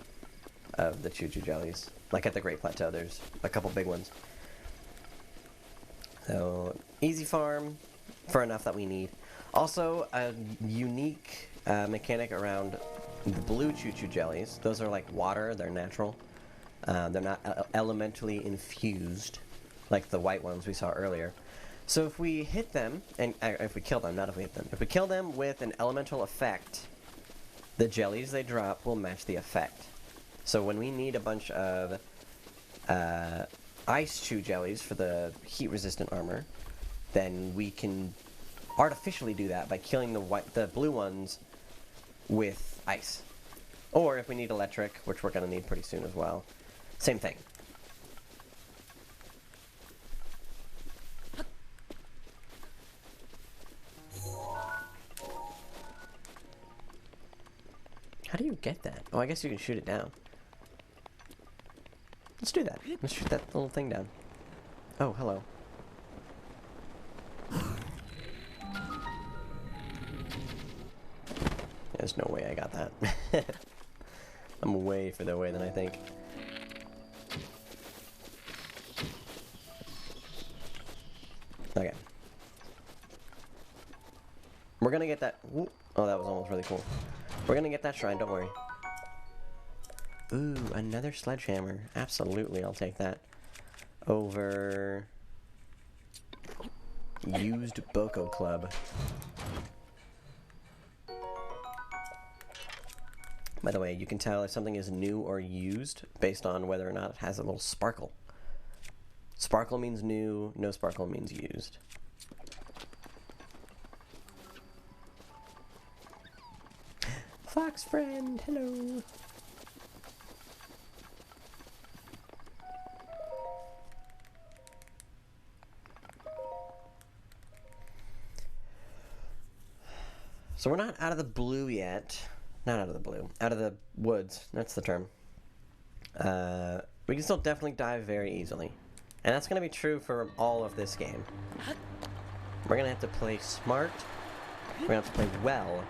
of the choo jellies. Like at the Great Plateau, there's a couple big ones. So, easy farm for enough that we need. Also, a unique mechanic around the blue choo jellies. Those are like water, they're natural. They're not elementally infused like the white ones we saw earlier. So if we hit them, and if we kill them, not if we hit them. If we kill them with an elemental effect, the jellies they drop will match the effect. So when we need a bunch of ice chew jellies for the heat-resistant armor, then we can artificially do that by killing the blue ones with ice. Or if we need electric, which we're going to need pretty soon as well, same thing. How do you get that? Oh, I guess you can shoot it down. Let's do that. Let's shoot that little thing down. Oh, hello. There's no way I got that. I'm way further away than I think. Okay. We're gonna get that. Ooh. Oh, that was almost really cool. We're gonna get that shrine, don't worry. Ooh, another sledgehammer. Absolutely, I'll take that. Over used Boko Club. By the way, you can tell if something is new or used based on whether or not it has a little sparkle. Sparkle means new, no sparkle means used. Fox friend, hello. So we're not out of the blue yet. Not out of the blue. Out of the woods. That's the term. We can still definitely dive very easily. And that's going to be true for all of this game. We're going to have to play smart. We're going to have to play well.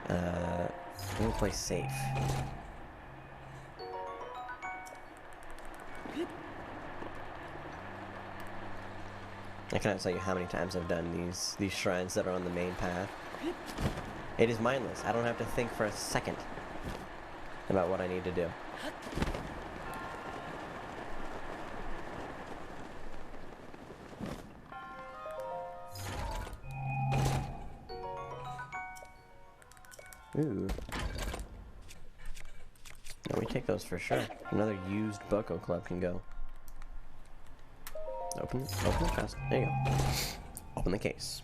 We're going to play safe. I cannot tell you how many times I've done these shrines that are on the main path. It is mindless. I don't have to think for a second about what I need to do. Ooh. No, we take those for sure. Another used Boko Club can go. Open the chest. There you go. Open the case.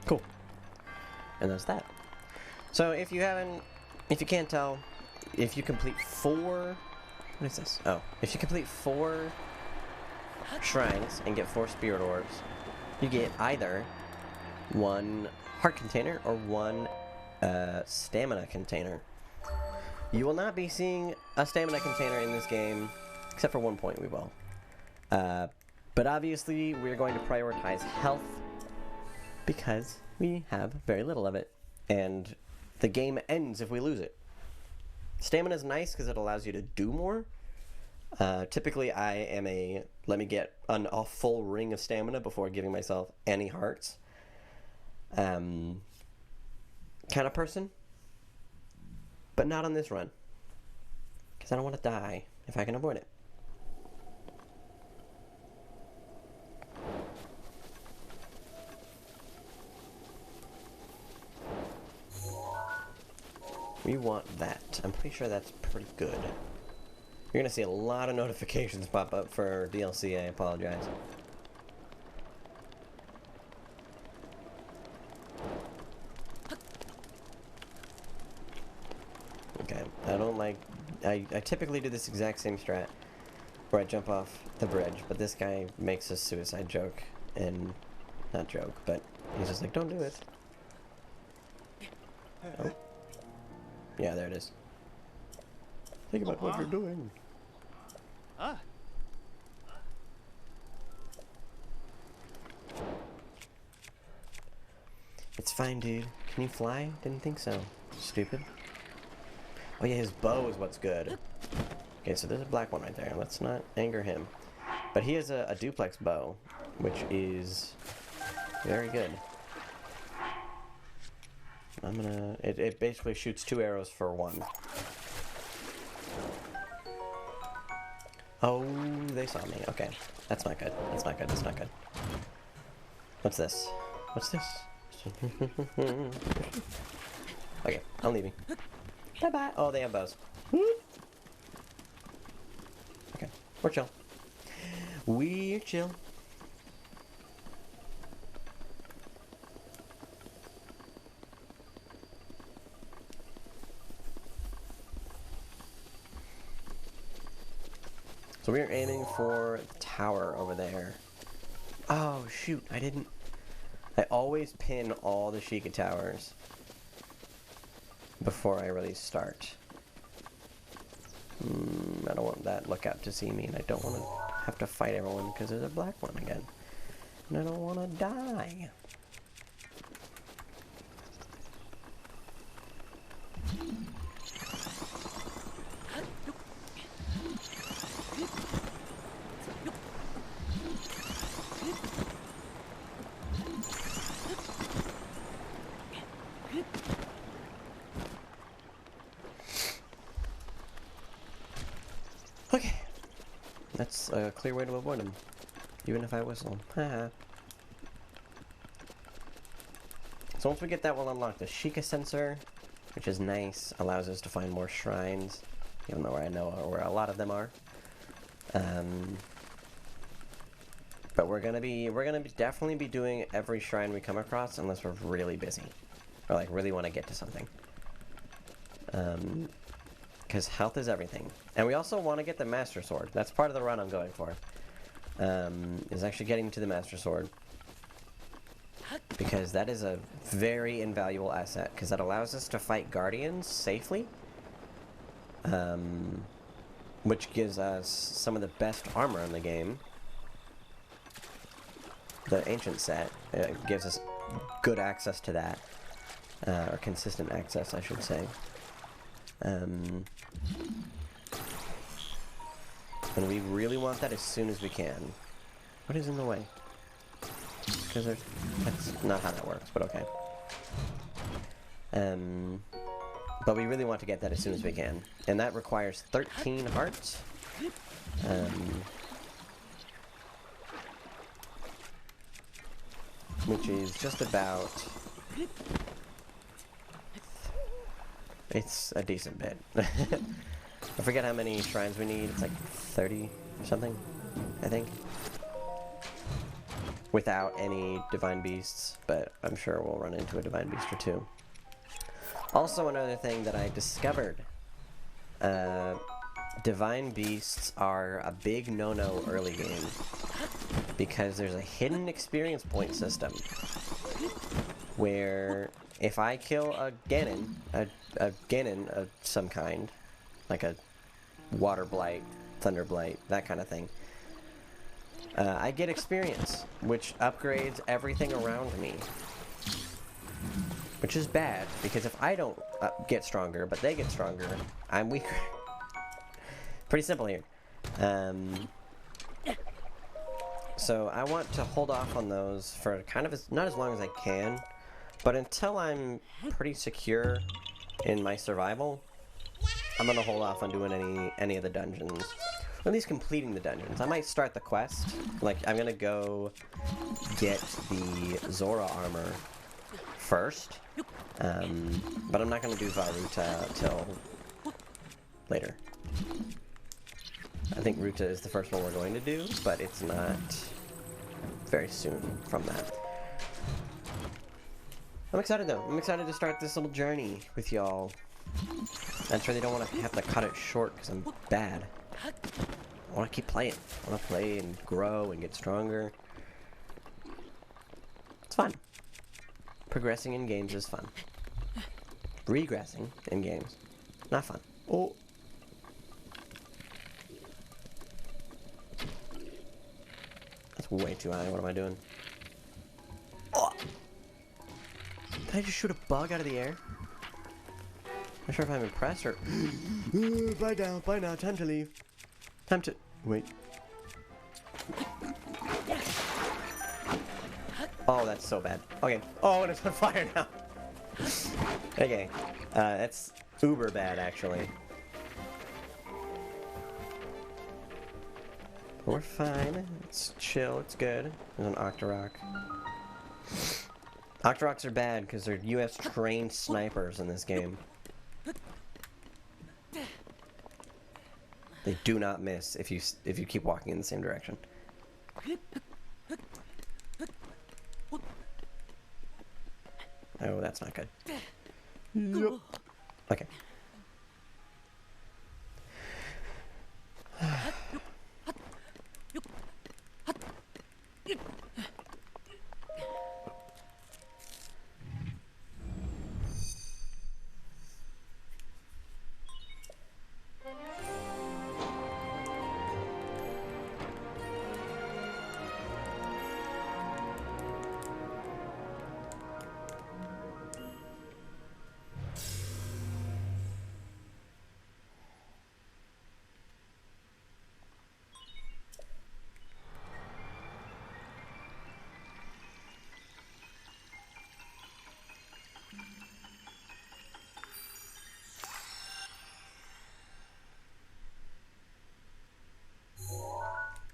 Cool. And that's that. So if you can't tell, if you complete 4, what is this? Oh, if you complete 4 shrines and get 4 spirit orbs, you get either 1 heart container or 1 stamina container. You will not be seeing a stamina container in this game, except for 1 point we will. But obviously we're going to prioritize health because we have very little of it, and the game ends if we lose it. Stamina is nice because it allows you to do more. Typically I am a let me get a full ring of stamina before giving myself any hearts kind of person, but not on this run because I don't want to die if I can avoid it. We want that. I'm pretty sure that's pretty good. You're gonna see a lot of notifications pop up for DLC, I apologize. Okay, I don't like... I typically do this exact same strat, where I jump off the bridge, but this guy makes a suicide joke, and... not joke, but he's just like, don't do it. Oh. Yeah, there it is. Think about what you're doing. Ah. It's fine, dude. Can you fly? Didn't think so. Stupid. Oh yeah, his bow is what's good. Okay, so there's a black one right there. Let's not anger him. But he has a duplex bow, which is very good. I'm gonna... It basically shoots 2 arrows for 1. Oh, they saw me. Okay. That's not good. That's not good. That's not good. What's this? What's this? Okay, I'm leaving. Bye-bye. Oh, they have bows. Okay, we're chill. We're chill. So we're aiming for the tower over there. Oh, shoot, I always pin all the Sheikah towers before I really start. I don't want that lookout to see me, and I don't want to have to fight everyone because there's a black one again. And I don't want to die. Okay. That's a clear way to avoid him. Even if I whistle. Haha. So once we get that, we'll unlock the Sheikah sensor, which is nice. Allows us to find more shrines, even though I know where a lot of them are. But we're gonna definitely be doing every shrine we come across, unless we're really busy, or like really want to get to something. Because health is everything, and we also want to get the Master Sword. That's part of the run I'm going for. Is actually getting to the Master Sword, because that is a very invaluable asset, because that allows us to fight Guardians safely, which gives us some of the best armor in the game. The Ancient set gives us good access to that, or consistent access, I should say. And we really want that as soon as we can. What is in the way? Because that's not how that works, but okay. But we really want to get that as soon as we can. And that requires 13 hearts. Which is just about... It's a decent bit. I forget how many shrines we need. It's like 30 or something, I think. Without any divine beasts, but I'm sure we'll run into a divine beast or two. Also, another thing that I discovered. Divine beasts are a big no-no early game, because there's a hidden experience point system where if I kill a Ganon, a Ganon of some kind, like a Water Blight, Thunder Blight, that kind of thing, I get experience, which upgrades everything around me. Which is bad, because if I don't get stronger, but they get stronger, I'm weaker. Pretty simple here. So I want to hold off on those for kind of not as long as I can, but until I'm pretty secure in my survival, I'm gonna hold off on doing any of the dungeons. Or at least completing the dungeons. I might start the quest. Like, I'm gonna go get the Zora armor first, but I'm not gonna do Varuta till later. I think Ruta is the first one we're going to do, but it's not very soon from that. I'm excited though. I'm excited to start this little journey with y'all. I'm sure they don't want to have to cut it short because I'm bad. I want to keep playing. I want to play and grow and get stronger. It's fun. Progressing in games is fun. Regressing in games, not fun. Oh. That's way too high. What am I doing? Oh! Did I just shoot a bug out of the air? I'm not sure if I'm impressed or... Bye now, time to leave. Time to... Wait. Oh, that's so bad. Okay. Oh, and it's on fire now. Okay. That's uber bad, actually. We're fine. It's chill. It's good. There's an Octorok. Octoroks are bad because they're U.S. trained snipers in this game. They do not miss if you keep walking in the same direction. Oh, that's not good. Yep. Okay.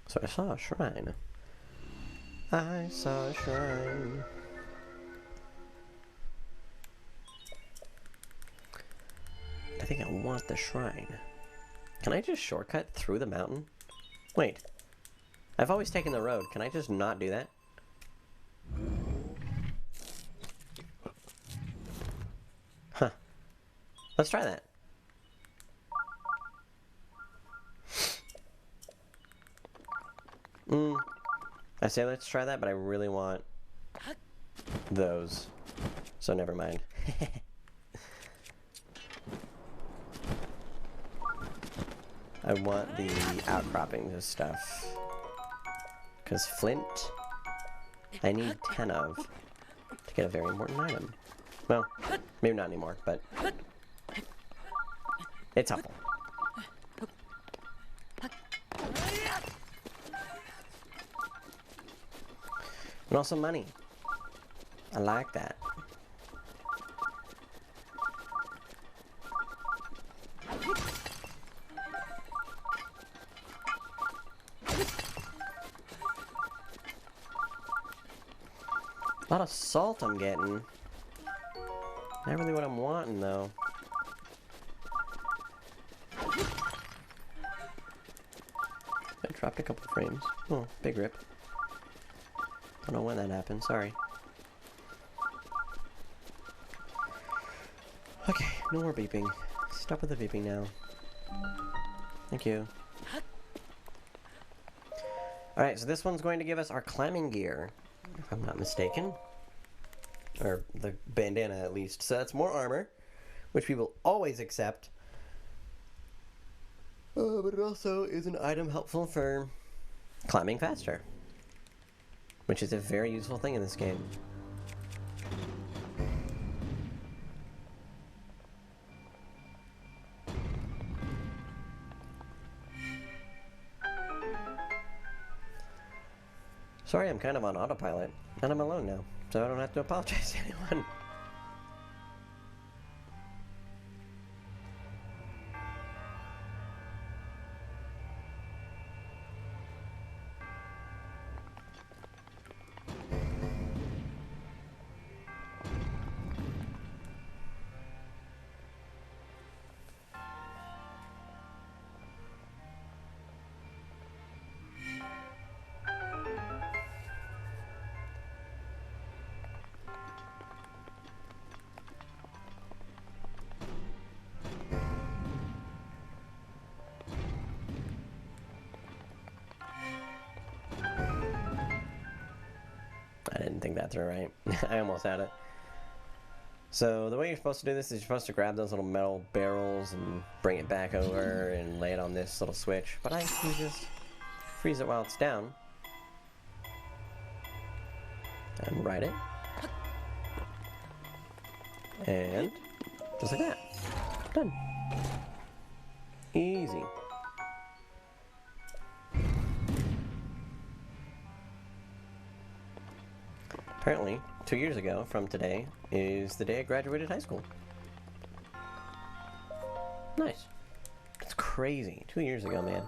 So I saw a shrine. I saw a shrine. want the shrine. Can I just shortcut through the mountain? Wait. I've always taken the road. Can I just not do that? Huh. Let's try that. I say let's try that, but I really want those. So never mind. I want the outcroppings of stuff. Because flint, I need 10 of to get a very important item. Well, maybe not anymore, but it's helpful. And also money. I like that. A lot of salt I'm getting. Not really what I'm wanting though. I dropped a couple frames. Oh, big rip. Don't know when that happened, sorry. Okay, no more beeping. Stop with the beeping now. Thank you. Alright, so this one's going to give us our climbing gear, if I'm not mistaken. Or the bandana at least. So that's more armor, which we will always accept. But it also is an item helpful for climbing faster, which is a very useful thing in this game. Sorry, I'm kind of on autopilot, and I'm alone now, so I don't have to apologize to anyone. I didn't think that through right. I almost had it. So the way you're supposed to do this is you're supposed to grab those little metal barrels and bring it back over and lay it on this little switch. But I can just freeze it while it's down. And ride it. And just like that. Done. Easy. Apparently, 2 years ago from today is the day I graduated high school. Nice. That's crazy. 2 years ago, man.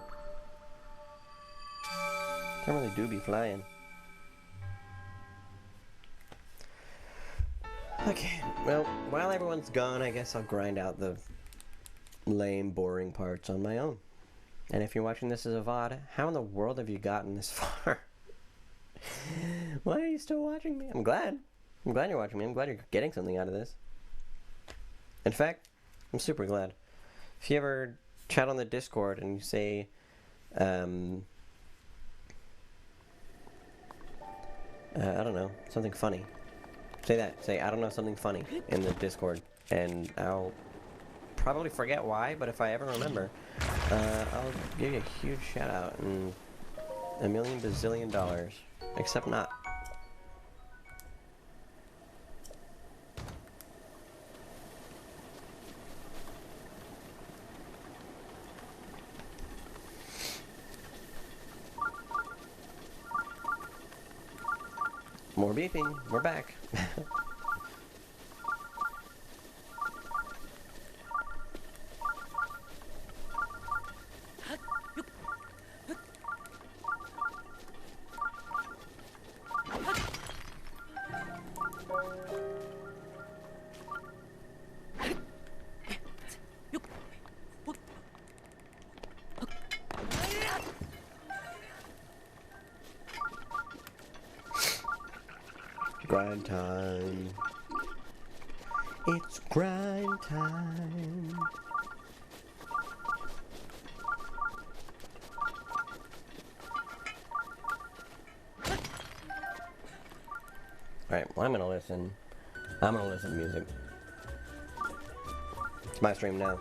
Can't really do be flying. Okay, well, while everyone's gone, I guess I'll grind out the lame, boring parts on my own. And if you're watching this as a VOD, how in the world have you gotten this far? Why are you still watching me? I'm glad. I'm glad you're watching me. I'm glad you're getting something out of this. In fact, I'm super glad. If you ever chat on the Discord and you say, I don't know, something funny. Say that. Say, I don't know, something funny in the Discord. And I'll probably forget why, but if I ever remember, I'll give you a huge shout out and $1 million bazillion dollars. Except not. More beeping. We're back. Grind time. It's grind time. Alright, well, I'm gonna listen to music. It's my stream now.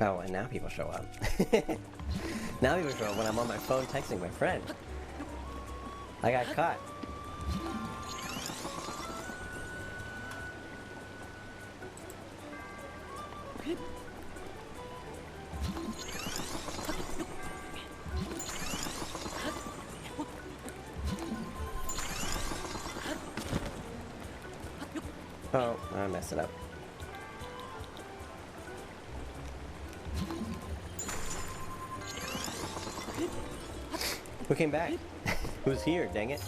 Oh, and now people show up. Now people show up when I'm on my phone texting my friend. I got caught. Oh, I messed it up. Who came back? Who's here, dang it?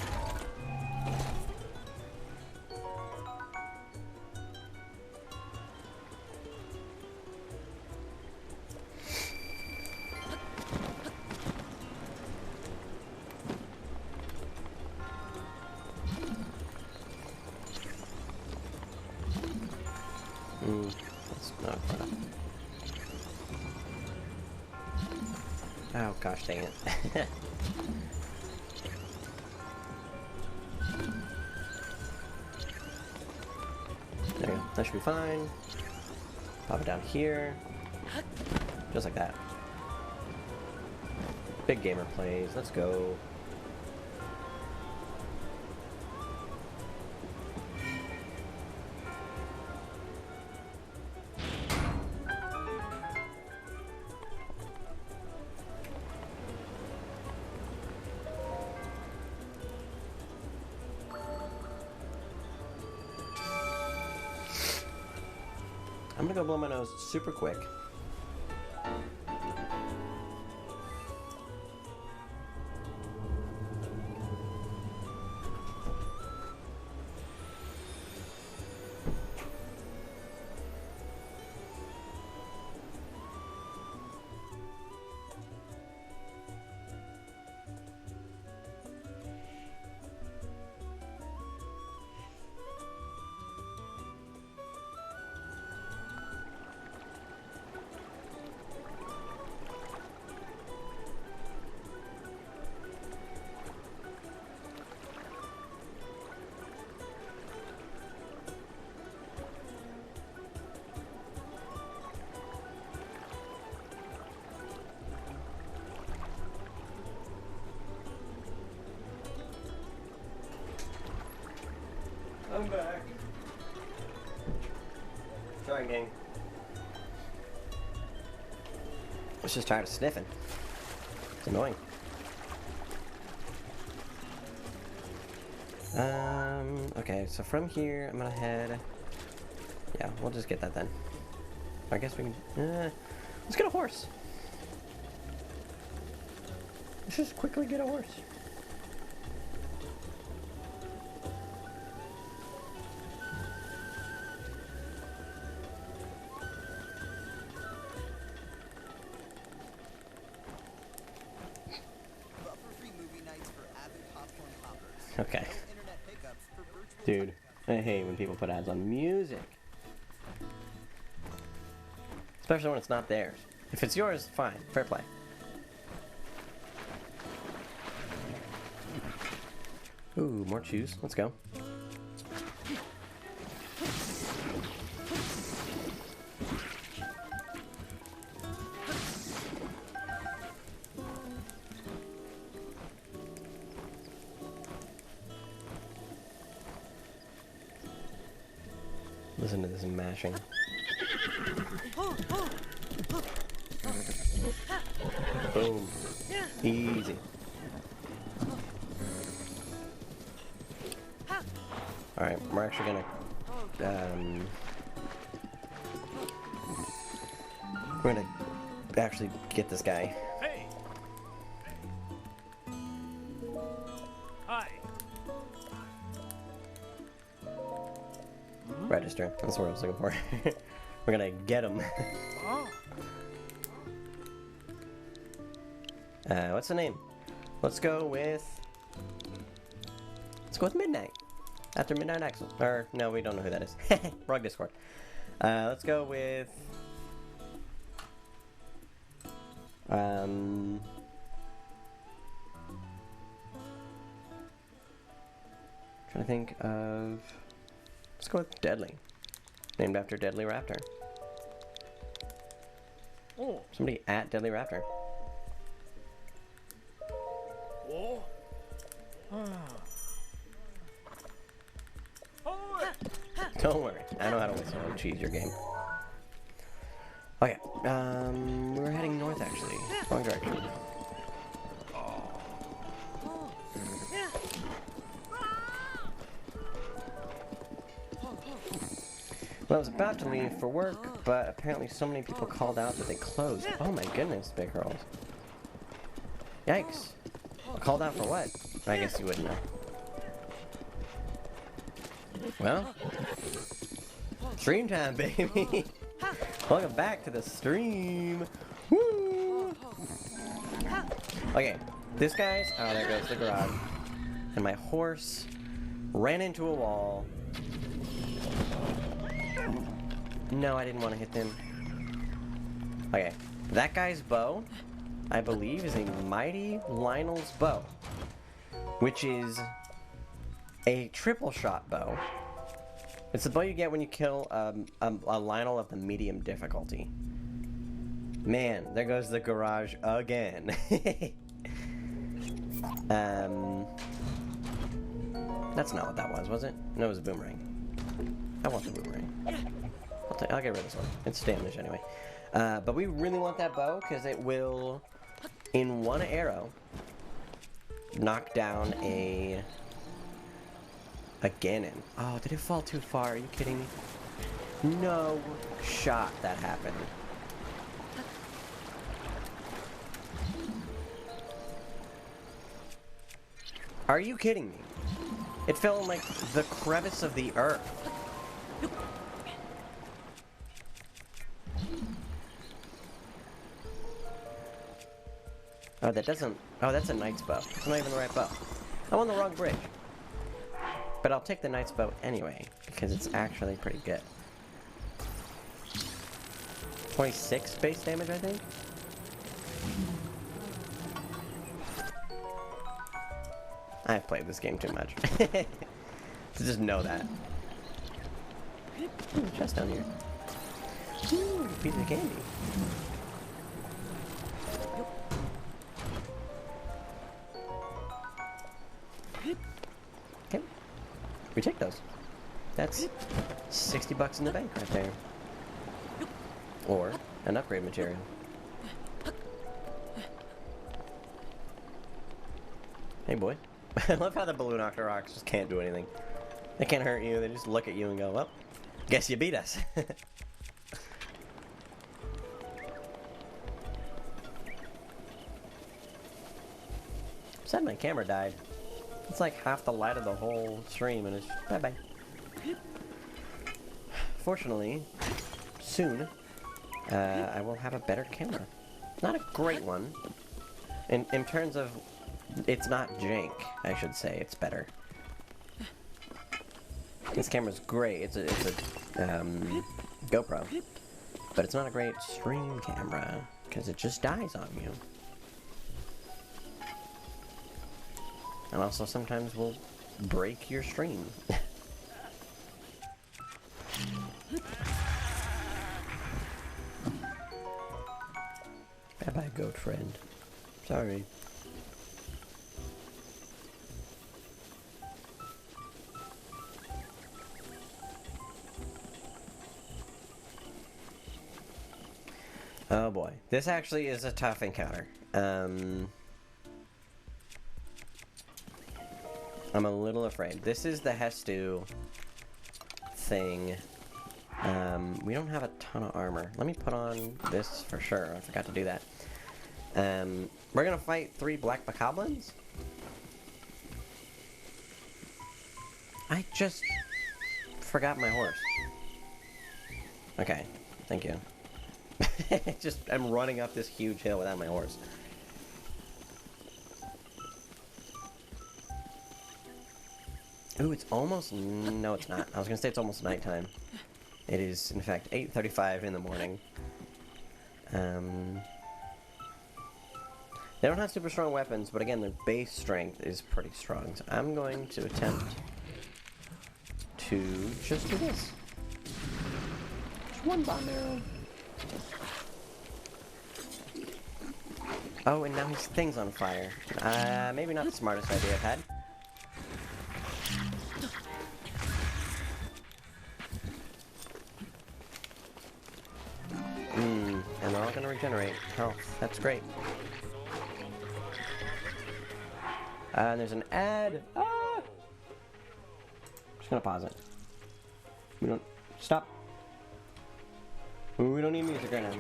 That's not fun. Oh gosh, dang it. There we go. That should be fine. Pop it down here. Just like that. Big gamer plays. Let's go. I'm gonna go blow my nose super quick. I'm back. Sorry, gang. I was just tired of sniffing. It's annoying. Okay, so from here, I'm gonna head... Yeah, we'll just get that then. I guess we can... let's get a horse. Let's just quickly get a horse. Okay. Dude, I hate when people put ads on music. Especially when it's not theirs. If it's yours, fine. Fair play. Ooh, more chews. Let's go. Listen to this mashing. Boom. Easy. Alright, we're actually gonna we're gonna actually get this guy. Hey. Hi. Register. That's what I was looking for. We're gonna get him. What's the name? Let's go with Midnight. After Midnight Axel. Or no, we don't know who that is. Wrong Discord. Let's go with trying to think of. Let's go with Deadly. Named after Deadly Raptor. Oh. Somebody at Deadly Raptor. Oh. Don't worry, I know how to whistle and cheese your game. Okay, we're heading north actually. Wrong direction. Well, I was about to leave for work, but apparently so many people called out that they closed. Oh my goodness, big girls. Yikes. Called out for what? I guess you wouldn't know. Well, stream time, baby. Welcome back to the stream. Woo! Okay, this guy's. Oh, there goes the garage. And my horse ran into a wall. No, I didn't want to hit them. Okay, that guy's bow, I believe, is a Mighty Lionel's bow, which is a triple shot bow. It's the bow you get when you kill a Lionel of the medium difficulty. Man, there goes the garage again. That's not what that was it? No, it was a boomerang. I want the boomerang. I'll get rid of this one. It's damaged anyway. But we really want that bow because it will, in one arrow, knock down a Ganon. Oh, did it fall too far? Are you kidding me? No shot that happened. Are you kidding me? It fell in like the crevice of the earth. Oh, that doesn't. Oh, that's a knight's bow. It's not even the right bow. I'm on the wrong bridge. But I'll take the knight's bow anyway, because it's actually pretty good. 26 base damage, I think? I've played this game too much. To just know that. Ooh, chest down here. Ooh, piece of candy. Okay. We take those. That's 60 bucks in the bank right there. Or an upgrade material. Hey boy. I love how the balloon octoroks just can't do anything. They can't hurt you, they just look at you and go, well, guess you beat us. Said my camera died. It's like half the light of the whole stream and it's bye-bye. Fortunately, soon, I will have a better camera. Not a great one. In terms of, it's not jank, I should say. It's better. This camera's great. It's a GoPro, but it's not a great stream camera because it just dies on you. And also sometimes will break your stream. Bye-bye, goat friend. Sorry. Oh boy. This actually is a tough encounter. I'm a little afraid. This is the Hestu thing. We don't have a ton of armor. Let me put on this for sure. I forgot to do that. We're gonna fight 3 black bokoblins? I just forgot my horse. Okay, thank you. I'm running up this huge hill without my horse. Ooh, it's almost... No, it's not. I was gonna say it's almost nighttime. It is, in fact, 8:35 in the morning. They don't have super strong weapons, but again, their base strength is pretty strong. So I'm going to attempt to just do this. Just one bomb arrow. Oh, and now his thing's on fire. Maybe not the smartest idea I've had. And they're all gonna regenerate health. That's great. And there's an ad. Ah! Just gonna pause it. We don't... Stop. We don't need music right now.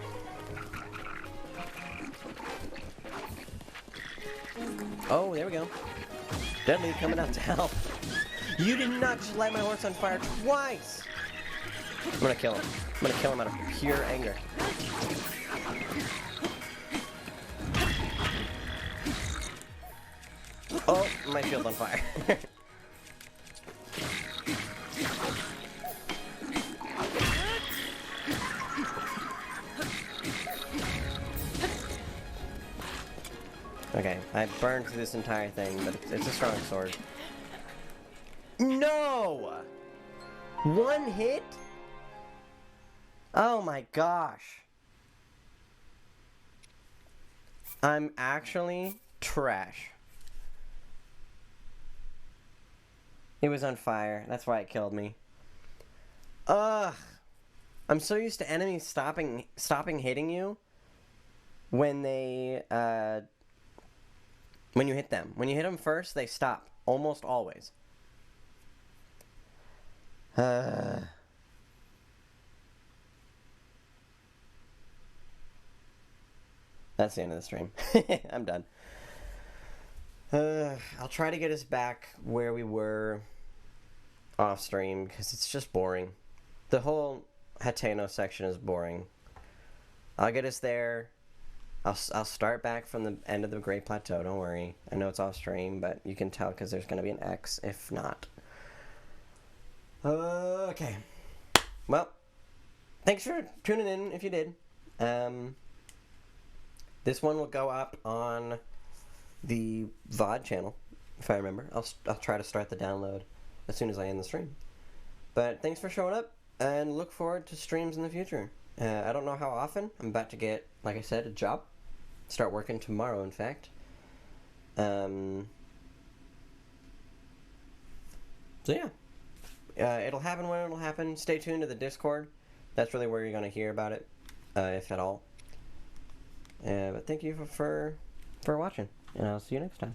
Oh, there we go. Deadly coming out to help. You did not just light my horse on fire twice! I'm gonna kill him. I'm gonna kill him out of pure anger. Oh, my shield's on fire. Okay, I burned through this entire thing, but it's a strong sword. No! One hit? Oh my gosh. I'm actually trash. It was on fire. That's why it killed me. Ugh. I'm so used to enemies stopping hitting you when they, when you hit them. When you hit them first, they stop. Almost always. That's the end of the stream. I'm done. I'll try to get us back where we were off stream, because it's just boring. The whole Hateno section is boring. I'll get us there. I'll start back from the end of the Great Plateau, don't worry. I know it's off stream, but you can tell because there's going to be an X if not. Okay. Well, thanks for tuning in if you did. This one will go up on the VOD channel, if I remember. I'll try to start the download as soon as I end the stream. But thanks for showing up, and look forward to streams in the future. I don't know how often. I'm about to get, like I said, a job. Start working tomorrow, in fact. So yeah. It'll happen when it'll happen. Stay tuned to the Discord. That's really where you're going to hear about it, if at all. But thank you for watching, and I'll see you next time.